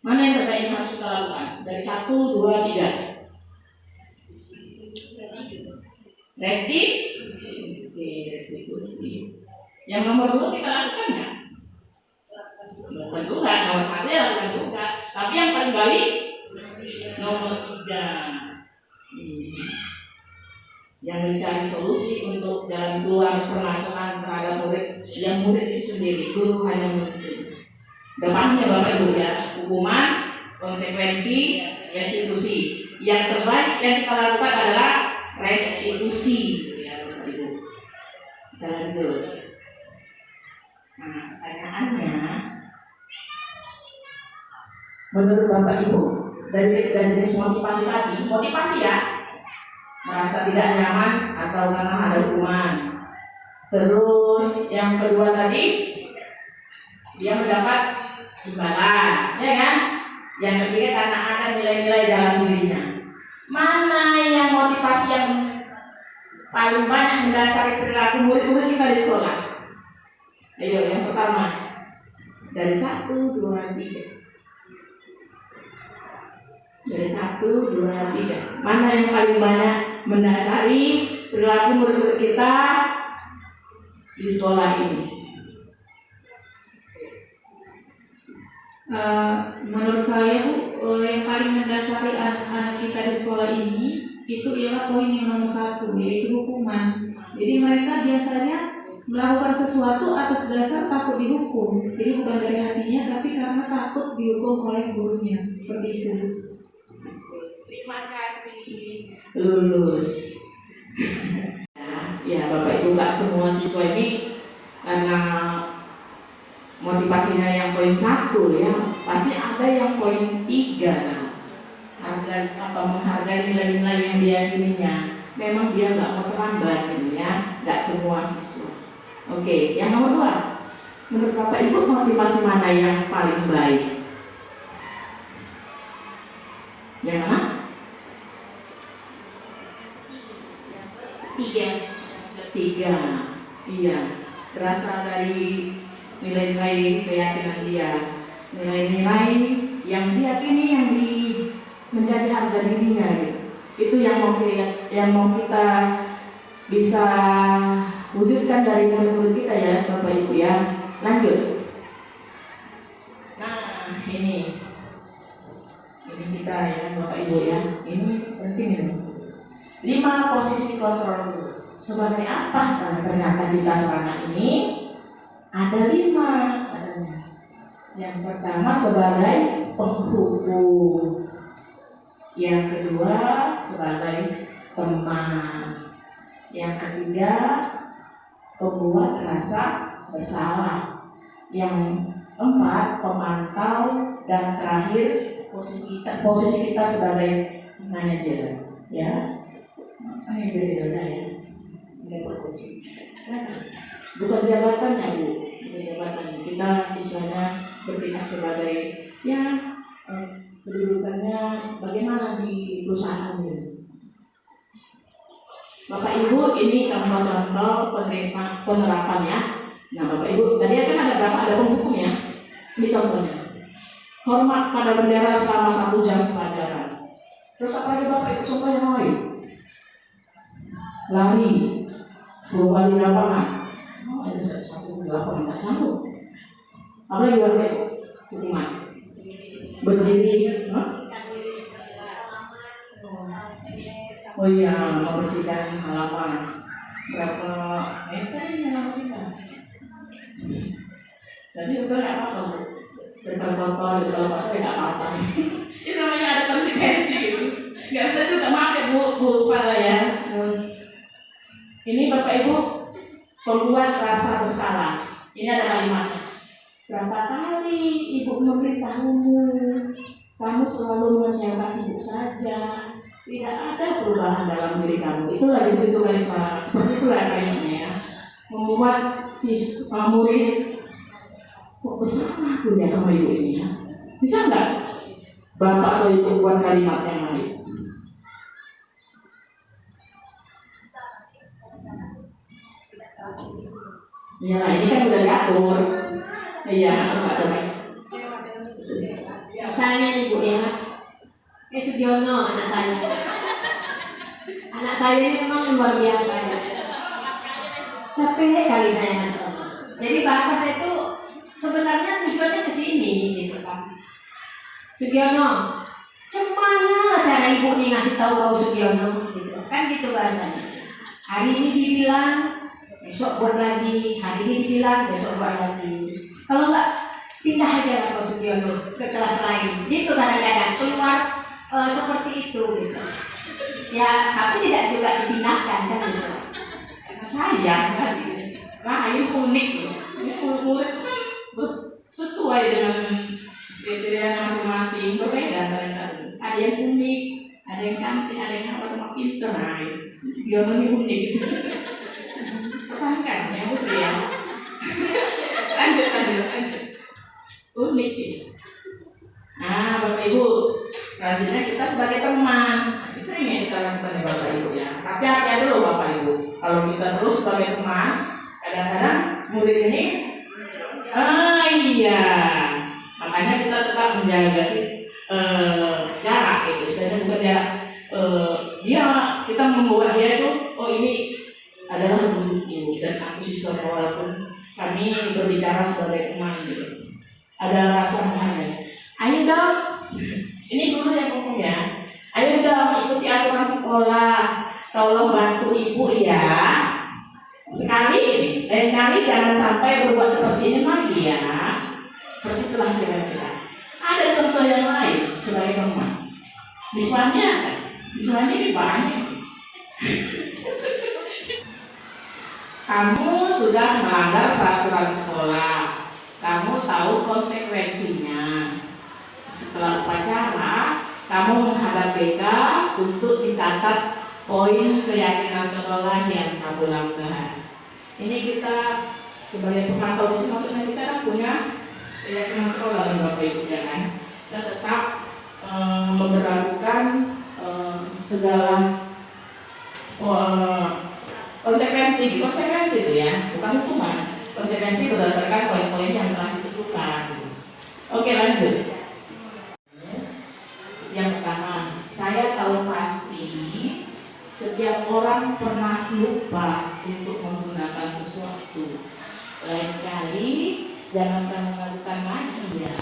Mana yang terbaik yang harus kita lakukan? Dari 1, 2, 3. Restitusi. Yang nomor 2 kita lakukan nggak? Tentu nggak. Nomor 1 ya lakukan juga. Tapi yang paling baik nomor 3. Yang mencari solusi untuk jalan keluar permasalahan terhadap murid, yang murid itu sendiri, guru hanya menuntun. Depannya Bapak Ibu ya, hukuman, konsekuensi, restitusi. Yang terbaik yang kita lakukan adalah restitusi ya Bapak Ibu. Kita lanjut. Nah, pertanyaannya, menurut Bapak Ibu, dari jenis motivasi tadi, motivasi ya, merasa tidak nyaman atau karena ada hukuman. Terus yang kedua tadi, dia mendapat imbalan, ya kan? Yang ketiga karena ada nilai-nilai dalam dirinya. Mana yang motivasi yang paling banyak mendasari perilaku murid-murid kita di sekolah? Ayo, yang pertama dari 1, 2, 3. Dari 1, 2, 3. Mana yang paling banyak mendasari perilaku murid-murid kita di sekolah ini? Menurut saya Bu, yang paling mendasari anak-anak kita di sekolah ini itu ialah poin yang nomor 1, yaitu hukuman. Jadi mereka biasanya melakukan sesuatu atas dasar takut dihukum. Jadi bukan dari hatinya, tapi karena takut dihukum oleh gurunya. Seperti itu. Terima kasih. Lulus. Ya Bapak Ibu, nggak semua siswa ini karena motivasinya yang poin 1 ya, pasti ada yang poin 3 menghargai nilai-nilai yang diyakininya. Memang dia nggak mau terlambat gitu ya, nggak semua siswa. Oke, yang nomor 2, menurut Bapak Ibu motivasi mana yang paling baik? Yang mana? 3. Iya, berasal dari nilai-nilai keyakinan dia, nilai-nilai yang diyakini yang menjadi harga dirinya gitu. Itu yang mau kita bisa wujudkan dari murid-murid kita ya Bapak Ibu ya. Lanjut. Nah ini kita ya Bapak Ibu ya, ini penting ini. 5 posisi kontrol dulu. Sebagai apa? Karena ternyata kita selama ini ada 5 adanya. Yang pertama sebagai penghukum, yang kedua sebagai teman, yang ketiga pembuat rasa bersalah, yang 4 pemantau, dan terakhir posisi kita sebagai manajer ya. Manajer itu ya. Bukan jabatannya Bu, bukan jabatannya. Kita istilahnya bertindak sebagai ya kedudukannya bagaimana di perusahaan ini. Bapak Ibu, ini contoh-contoh penerapannya. Nah Bapak Ibu, tadi kan ada berapa? Ada penghukum ya. Ini contohnya. Hormat pada bendera selama 1 jam pelajaran. Terus apa lagi Bapak itu contoh yang lain? Lari 10 kali lapangan. Oh, ada satu lapangan tak sanggup. Apa lagi Bapak itu? Hukuman. Berdiri, oh iya, membersihkan halaman. Berapa meter ini halaman kita? Jadi sebenarnya nggak apa-apa Bu. Berkali-kali nggak apa-apa. Itu namanya ada konsekuensi gitu. Nggak bisa juga maaf ya Bu Pala ya. Ini Bapak Ibu pembuat rasa bersalah. Ini ada kalimatnya. Berapa kali ibu memberitahumu, kamu selalu mengecewakan ibu saja, tidak ada perubahan dalam diri kamu. Itulah itu kalimat. Seperti itulah kalimatnya ya. Membuat murid kok bersalah aku ya sama ibu ini ya. Bisa nggak Bapak atau ibu buat kalimat yang lain? Ya ini kan udah diatur. Iya, coba. Misalnya nih Bu ya, Sugiono anak saya. Anak saya ini memang luar biasa ya. Capek kali saya masuk. Jadi bahasa saya itu sebenarnya tujuannya ke sini gitu kan. Sugiono, gimana cara ibu nih ngasih tahu kau Sugiono gitu. Kan gitu bahasanya. Hari ini dibilang, besok buat lagi. Hari ini dibilang, besok buat lagi. Kalau enggak, pindah aja lah kau Sugiono ke kelas lain. Gitu kadang-kadang keluar seperti itu gitu. Ya, tapi tidak juga dipindahkan kan gitu. Sayang kan, lain unik loh. Ini murid sesuai dengan kriteria masing-masing, berbeda antara yang satu. Ada yang unik, ada yang cantik, ada yang sama pinter. Nah, ini Sugiono ini unik. Pertahankan, yang musri ya. Lanjut. Unik ya. Nah, Bapak Ibu, selanjutnya kita sebagai teman. Sering ya kita lakukan ya Bapak Ibu ya. Tapi hati-hati loh Bapak Ibu. Kalau kita terus sebagai teman, kadang-kadang murid ini, iya, makanya kita tetap menjaga jarak itu. Istilahnya bukan jarak. Kita membuat dia itu, oh ini adalah guruku dan aku siswa walaupun kami berbicara sebagai teman gitu. Ada rasa menghargai. Ayo dong, ini guru yang ngomong ya. Ayo dong ikuti aturan sekolah. Tolong bantu ibu ya. Sekali, lain kali jangan sampai berbuat seperti ini lagi ya. Seperti itulah kira-kira. Ada contoh yang lain sebagai teman. Misalnya ini banyak. Kamu sudah melanggar peraturan sekolah. Kamu tahu konsekuensinya. Setelah upacara, kamu menghadap BK untuk dicatat poin keyakinan sekolah yang kamu langgar. Ini kita sebagai pemantau di sini, maksudnya kita kan punya keyakinan sekolah Bapak Ibu ya kan. Kita tetap memberlakukan segala konsekuensi itu ya, bukan hukuman. Konsekuensi berdasarkan poin-poin yang telah ditentukan. Oke, lanjut. Yang pertama, saya tahu pasti setiap orang pernah lupa untuk menggunakan sesuatu. Lain kali jangan kamu lakukan lagi ya.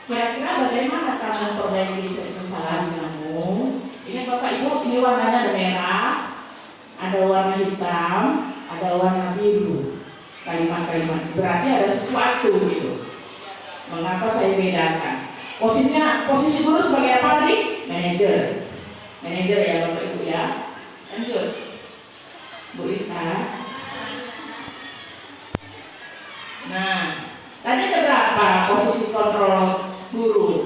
Kira-kira bagaimana kamu memperbaiki kesalahan kamu? Ini Bapak Ibu, ini warnanya ada merah, ada warna hitam, ada warna biru. Kalimat-kalimat berarti ada sesuatu gitu. Mengapa saya bedakan? Posisi guru sebagai apa tadi? Manajer ya Bapak Ibu ya. Lanjut Bu Ita. Nah, tadi ada berapa posisi kontrol guru?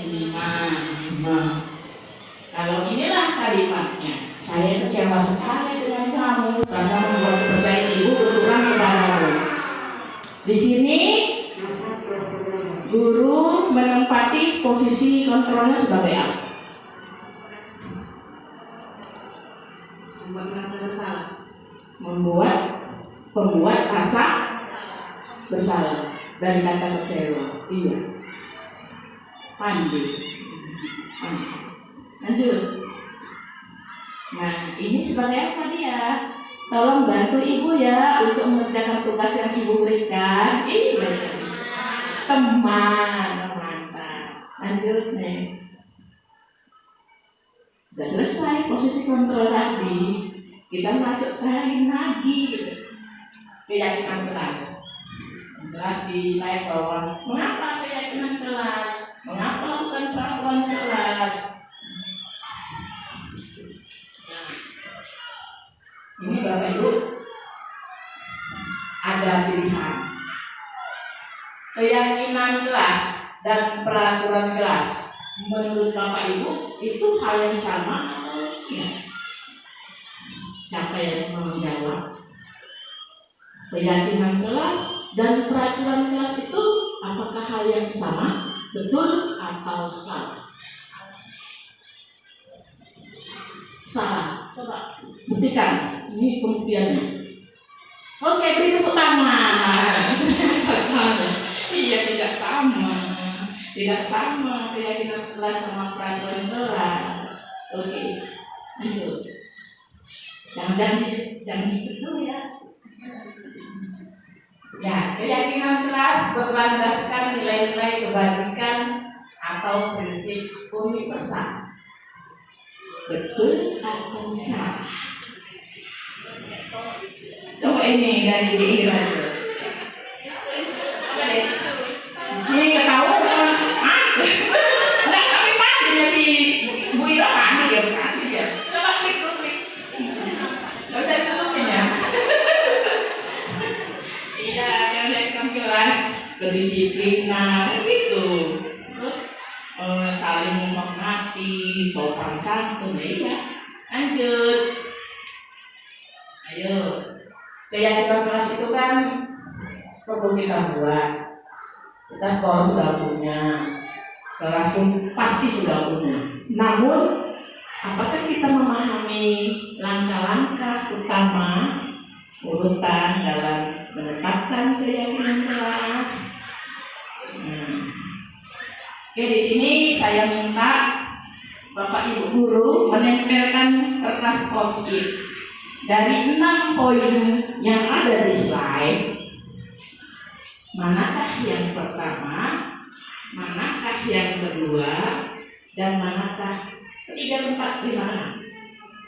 5. Kalau inilah kalimatnya, saya kecewa sekali dengan kamu karena membuat kepercayaan ibu berkurang kepadamu. Di sini guru menempati posisi kontrolnya sebagai apa? Membuat rasa bersalah. Pembuat rasa bersalah dari kata kecewa. Iya. Pandai. Lanjut. Nah, ini sebagai apa dia? Tolong bantu ibu ya untuk mengerjakan tugas yang ibu berikan. Ini teman, mantap. Lanjut, next. Sudah selesai posisi kontrol tadi. Kita masuk ke hari lagi. Keyakinan kelas. Kelas di slide bawah. Mengapa keyakinan kelas? Mengapa bukan peraturan kelas? Ini Bapak Ibu ada pilihan keyakinan kelas dan peraturan kelas. Menurut Bapak Ibu itu hal yang sama atau tidak? Siapa yang mau menjawab? Keyakinan kelas dan peraturan kelas itu apakah hal yang sama, betul atau salah? Salah. Coba buktikan. Ini pembuktiannya. Oke, beri tepuk tangan. Salah. Iya, tidak sama. Tidak sama keyakinan kelas sama peraturan kelas. Oke, lanjut. Jangan ikut dulu ya. Ya, keyakinan kelas berlandaskan nilai-nilai kebajikan atau prinsip universal. Betul atau salah? Coba ini dari DI lagi. Ini ketahuan kan? Enggak, tapi pagi ya si Bu Ira pagi ya. Coba klik. Gak usah ditutupin ya. Iya, yang dari kelas kedisiplinan gitu. Terus saling menghormati, sopan santun, ya. Lanjut. Ayo. Keyakinan kelas itu kan perlu kita buat. Kita sekolah sudah punya, kelas pun pasti sudah punya. Namun, apakah kita memahami langkah-langkah utama urutan dalam menetapkan keyakinan kelas? Oke, di sini saya minta Bapak Ibu guru menempelkan kertas post-it dari 6 poin yang ada di slide. Manakah yang pertama, manakah yang kedua, dan manakah ketiga, keempat, lima?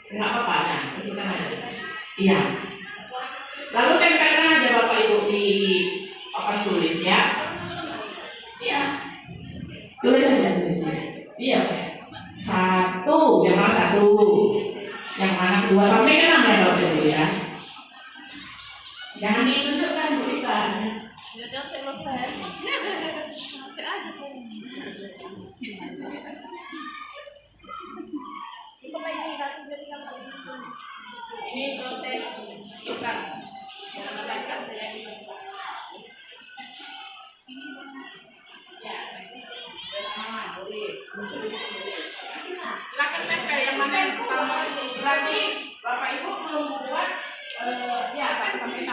Enggak apa-apa, nah, kita aja. Iya. Lalu tempelkan aja Bapak Ibu di papan tulis ya. Iya. Tulis aja tulisnya. Iya. 1, yang mana 1? Yang mana 2 sampai ke 6 ya Bapak Ibu ya. Jangan ditunjukkan Bu Ita. Ini proses kita menetapkan keyakinan. Ya, bersama boleh. Silakan tempel yang mana yang pertama. Berarti Bapak Ibu membuat ya 1 sampai 6.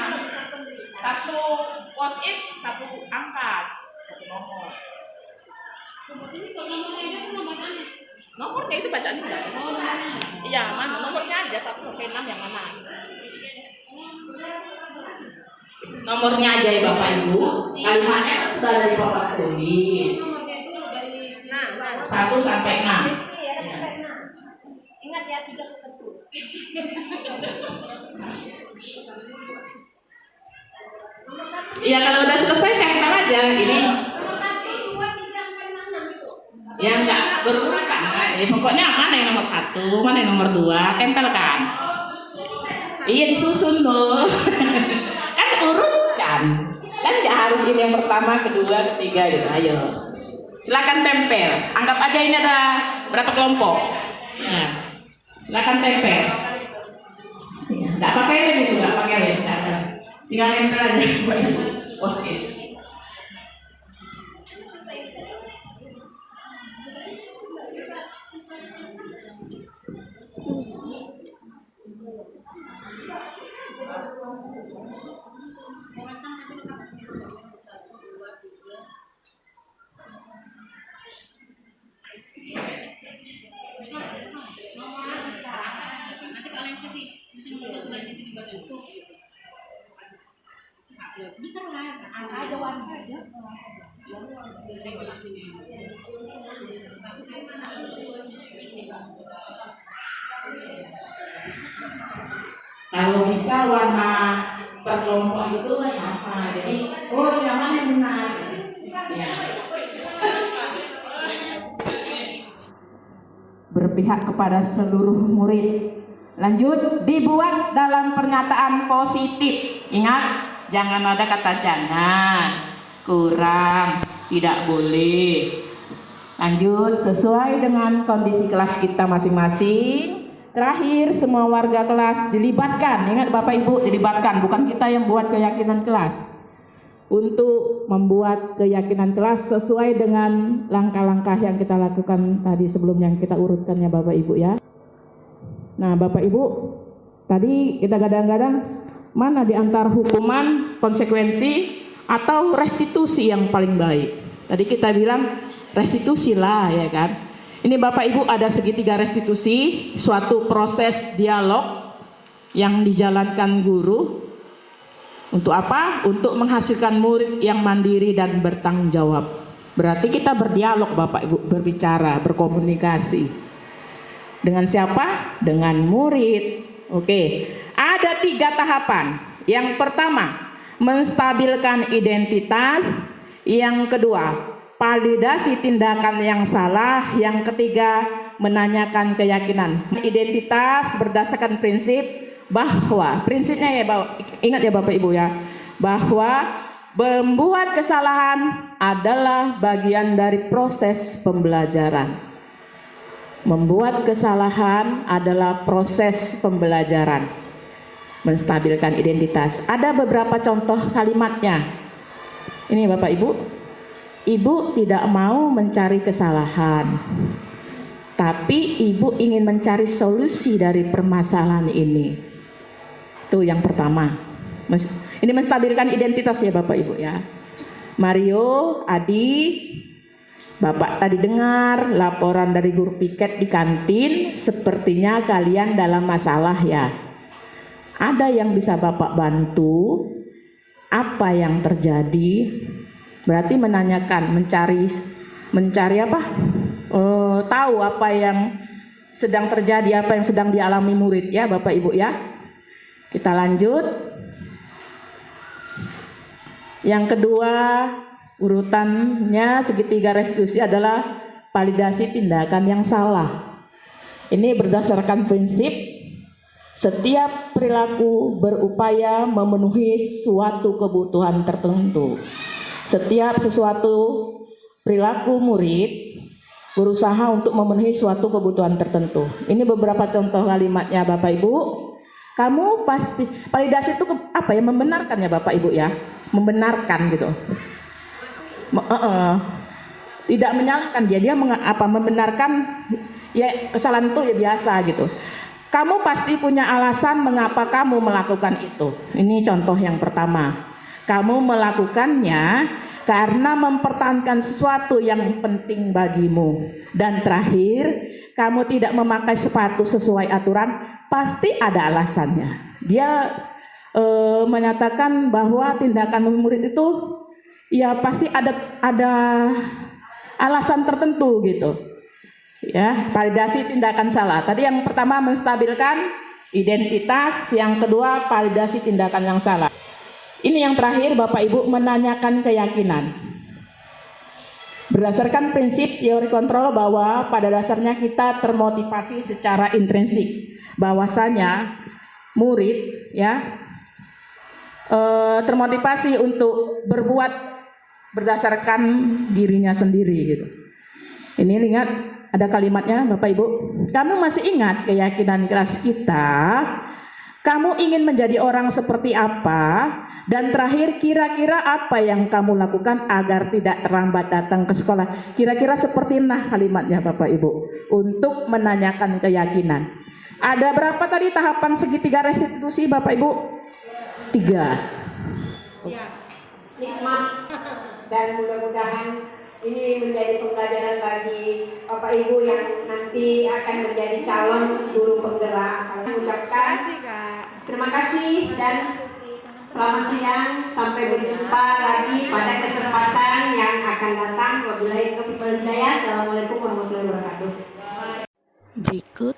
1 post-it, 1 angka, 1 nomor. Nomornya itu bacaan enggak? Iya, mana nomornya aja 1 sampai 6 yang mana? Nomornya aja ya Bapak Ibu. Kalimatnya kan sudah ada di papan tulis. 1 sampai 6. Ingat ya 3 betul. Iya, kalau udah selesai tempel aja ini. Nomor 1, 2, 3, 4, 5, 6 itu. Ya enggak berurutan. Pokoknya mana yang nomor 1, mana yang nomor 2, tempelkan. Iya, disusun loh. Kan urutkan. Kan enggak harus ini yang pertama, kedua, ketiga gitu. Ayo. Silakan tempel. Anggap aja ini ada berapa kelompok. Nah, silakan tempel. Ya, enggak pakai lem itu, enggak pakai lem, enggak ada. Tinggal tempel aja. Post-it. yang ketiga, bisa nomor 1 dan yang ketiga tuh. Satu, bisa lah, angka aja, warna aja. Kalau bisa warna per kelompok itu sama, jadi yang mana yang benar? Ya. Berpihak kepada seluruh murid. Lanjut, dibuat dalam pernyataan positif. Ingat, jangan ada kata jangan, kurang, tidak boleh. Lanjut, sesuai dengan kondisi kelas kita masing-masing. Terakhir, semua warga kelas dilibatkan. Ingat Bapak Ibu, dilibatkan, bukan kita yang buat keyakinan kelas. Untuk membuat keyakinan kelas sesuai dengan langkah-langkah yang kita lakukan tadi sebelum yang kita urutkan ya Bapak Ibu ya. Nah Bapak Ibu, tadi kita gadang-gadang mana di antara hukuman, konsekuensi, atau restitusi yang paling baik. Tadi kita bilang restitusi lah ya kan. Ini Bapak Ibu ada segitiga restitusi, suatu proses dialog yang dijalankan guru. Untuk apa? Untuk menghasilkan murid yang mandiri dan bertanggung jawab. Berarti kita berdialog Bapak Ibu, berbicara, berkomunikasi. Dengan siapa? Dengan murid. Oke, ada 3 tahapan. Yang pertama, menstabilkan identitas. Yang kedua, validasi tindakan yang salah. Yang ketiga, menanyakan keyakinan. Identitas berdasarkan prinsip bahwa prinsipnya ya, ingat ya Bapak Ibu ya, bahwa membuat kesalahan adalah bagian dari proses pembelajaran. Membuat kesalahan adalah proses pembelajaran. Menstabilkan identitas. Ada beberapa contoh kalimatnya. Ini Bapak Ibu. Ibu tidak mau mencari kesalahan, tapi ibu ingin mencari solusi dari permasalahan ini. Itu yang pertama. Ini menstabilkan identitas ya Bapak Ibu ya. Mario, Adi, Bapak tadi dengar laporan dari guru piket di kantin, sepertinya kalian dalam masalah ya. Ada yang bisa Bapak bantu? Apa yang terjadi? Berarti menanyakan, mencari apa? Tahu apa yang sedang terjadi, apa yang sedang dialami murid ya Bapak Ibu ya. Kita lanjut. Yang kedua, urutannya segitiga restitusi adalah validasi tindakan yang salah. Ini berdasarkan prinsip setiap perilaku berupaya memenuhi suatu kebutuhan tertentu. Setiap sesuatu perilaku murid berusaha untuk memenuhi suatu kebutuhan tertentu. Ini beberapa contoh kalimatnya Bapak Ibu. Kamu pasti validasi itu apa ya? Membenarkan ya Bapak Ibu ya. Membenarkan gitu. Tidak menyalahkan dia membenarkan ya kesalahan itu ya biasa gitu. Kamu pasti punya alasan mengapa kamu melakukan itu. Ini contoh yang pertama. Kamu melakukannya karena mempertahankan sesuatu yang penting bagimu. Dan terakhir, kamu tidak memakai sepatu sesuai aturan, pasti ada alasannya. Dia menyatakan bahwa tindakan murid itu ya pasti ada alasan tertentu gitu. Ya, validasi tindakan salah. Tadi yang pertama menstabilkan identitas, yang kedua validasi tindakan yang salah. Ini yang terakhir Bapak Ibu, menanyakan keyakinan. Berdasarkan prinsip teori kontrol bahwa pada dasarnya kita termotivasi secara intrinsik, bahwasanya murid ya termotivasi untuk berbuat berdasarkan dirinya sendiri gitu. Ini ingat ada kalimatnya Bapak Ibu. Kamu masih ingat keyakinan kelas kita? Kamu ingin menjadi orang seperti apa? Dan terakhir, kira-kira apa yang kamu lakukan agar tidak terlambat datang ke sekolah? Kira-kira seperti kalimatnya Bapak Ibu, untuk menanyakan keyakinan. Ada berapa tadi tahapan segitiga restitusi Bapak Ibu? 3. Nikmat dan mudah-mudahan Ini menjadi pembelajaran bagi Bapak Ibu yang nanti akan menjadi calon guru penggerak. Kami mengucapkan terima kasih dan selamat siang. Sampai berjumpa lagi pada kesempatan yang akan datang. Wabillahi taufiq wal hidayah. Assalamualaikum warahmatullahi wabarakatuh. Berikut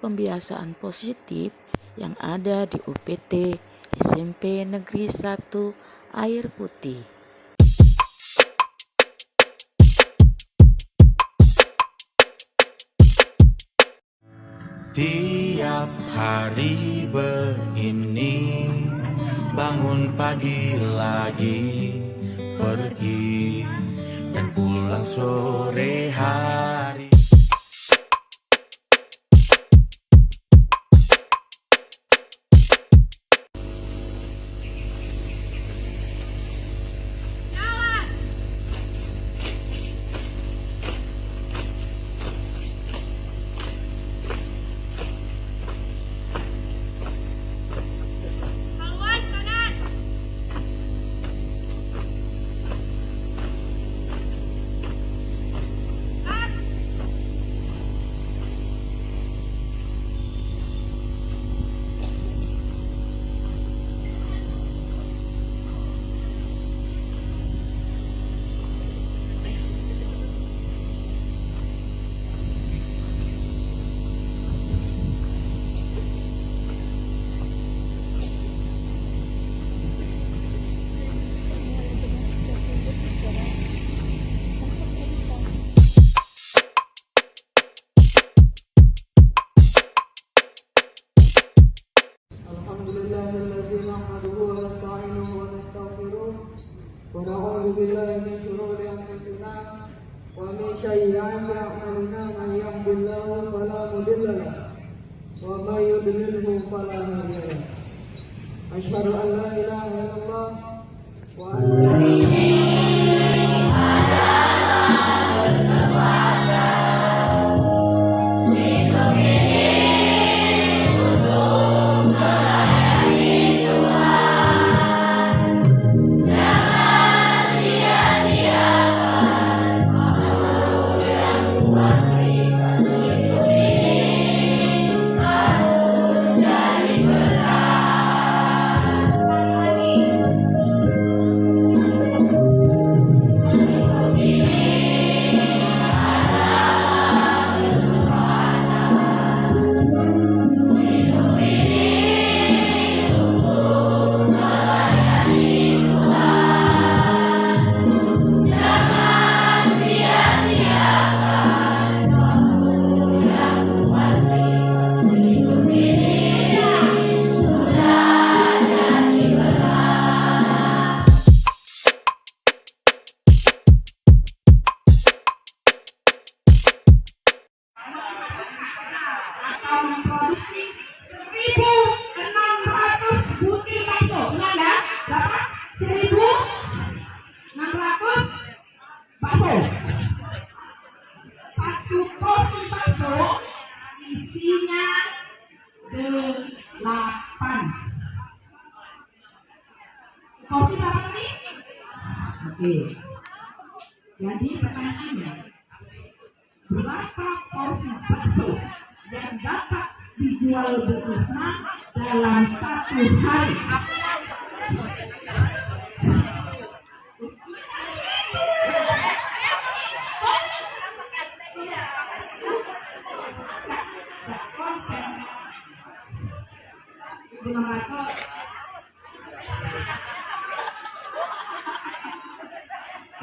pembiasaan positif yang ada di UPT SMP Negeri 1 Air Putih. Tiap hari begini, bangun pagi lagi, pergi dan pulang sore hari. ونعوذ بالله من شرور أنفسنا ومن سيئات أعمالنا من يهد الله فلا مضل له ومن يضلله فلا هادي له أشهد أن لا إله إلا الله وأن memproduksi 1.600 butir bakso. Senang ya? Berapa? 1.600 bakso. Satu porsi bakso isinya 8. Porsi berapa tadi? Oke. Jadi pertanyaannya, berapa porsi bakso yang dapat dijual bersama dalam satu hari?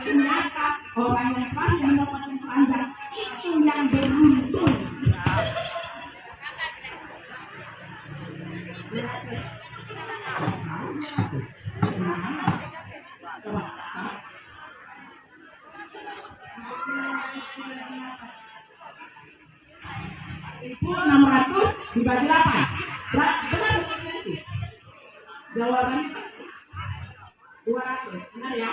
Ternyata orang yang pasti mendapatkan keranjang itu yang beruntung. Itu 600 dibagi 8. Benar bukan sih? Jawabannya 200. Benar ya?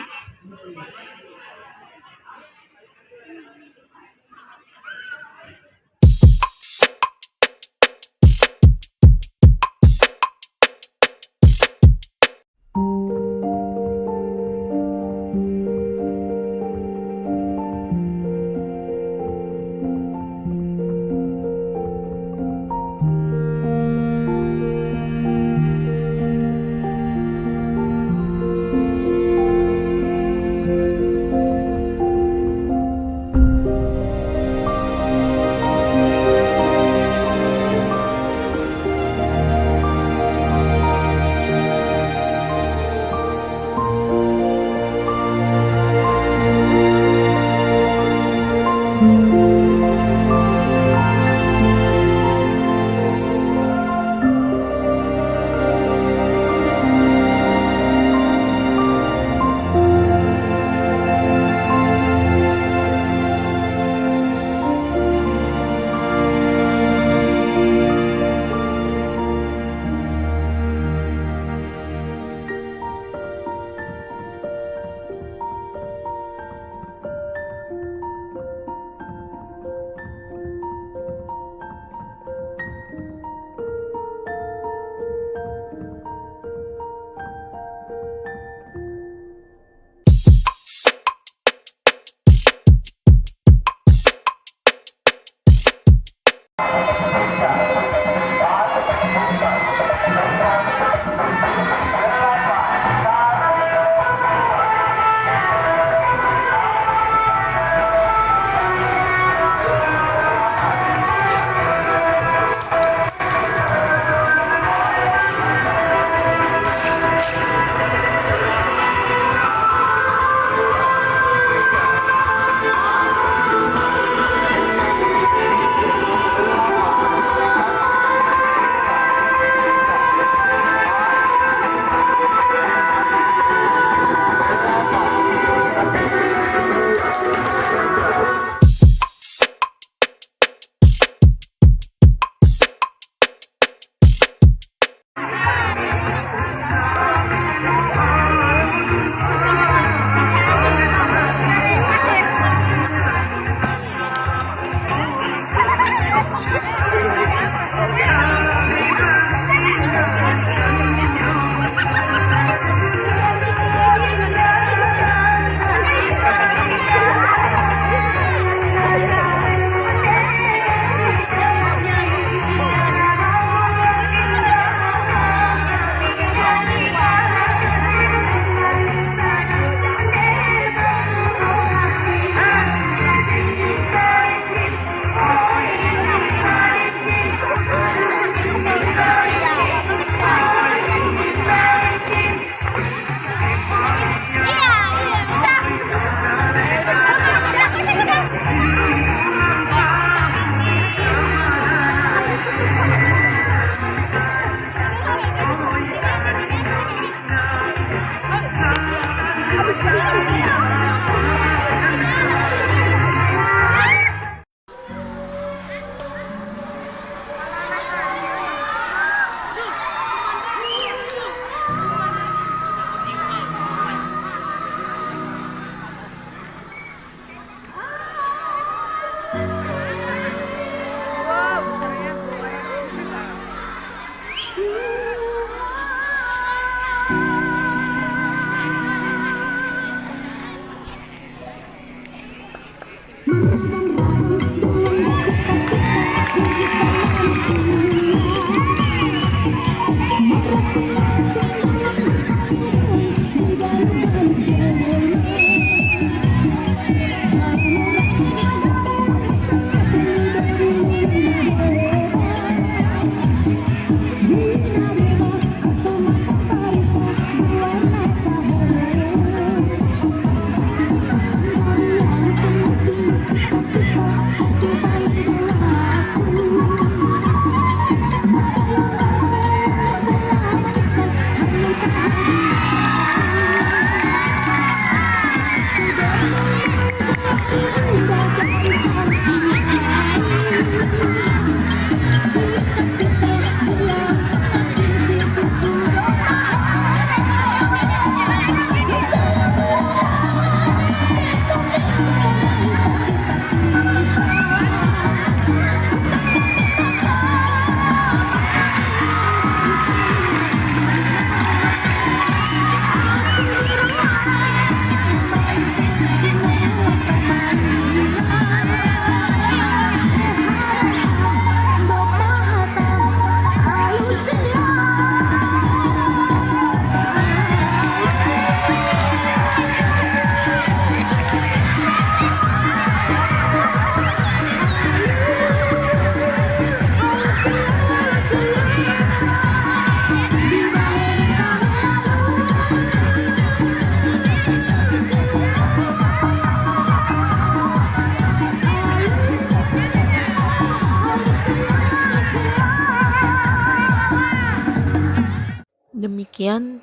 Demikian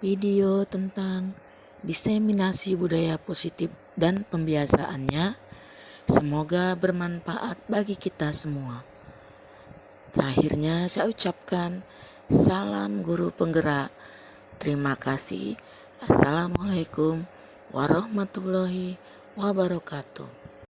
video tentang diseminasi budaya positif dan pembiasaannya. Semoga bermanfaat bagi kita semua. Terakhirnya saya ucapkan salam guru penggerak. Terima kasih. Assalamualaikum warahmatullahi wabarakatuh.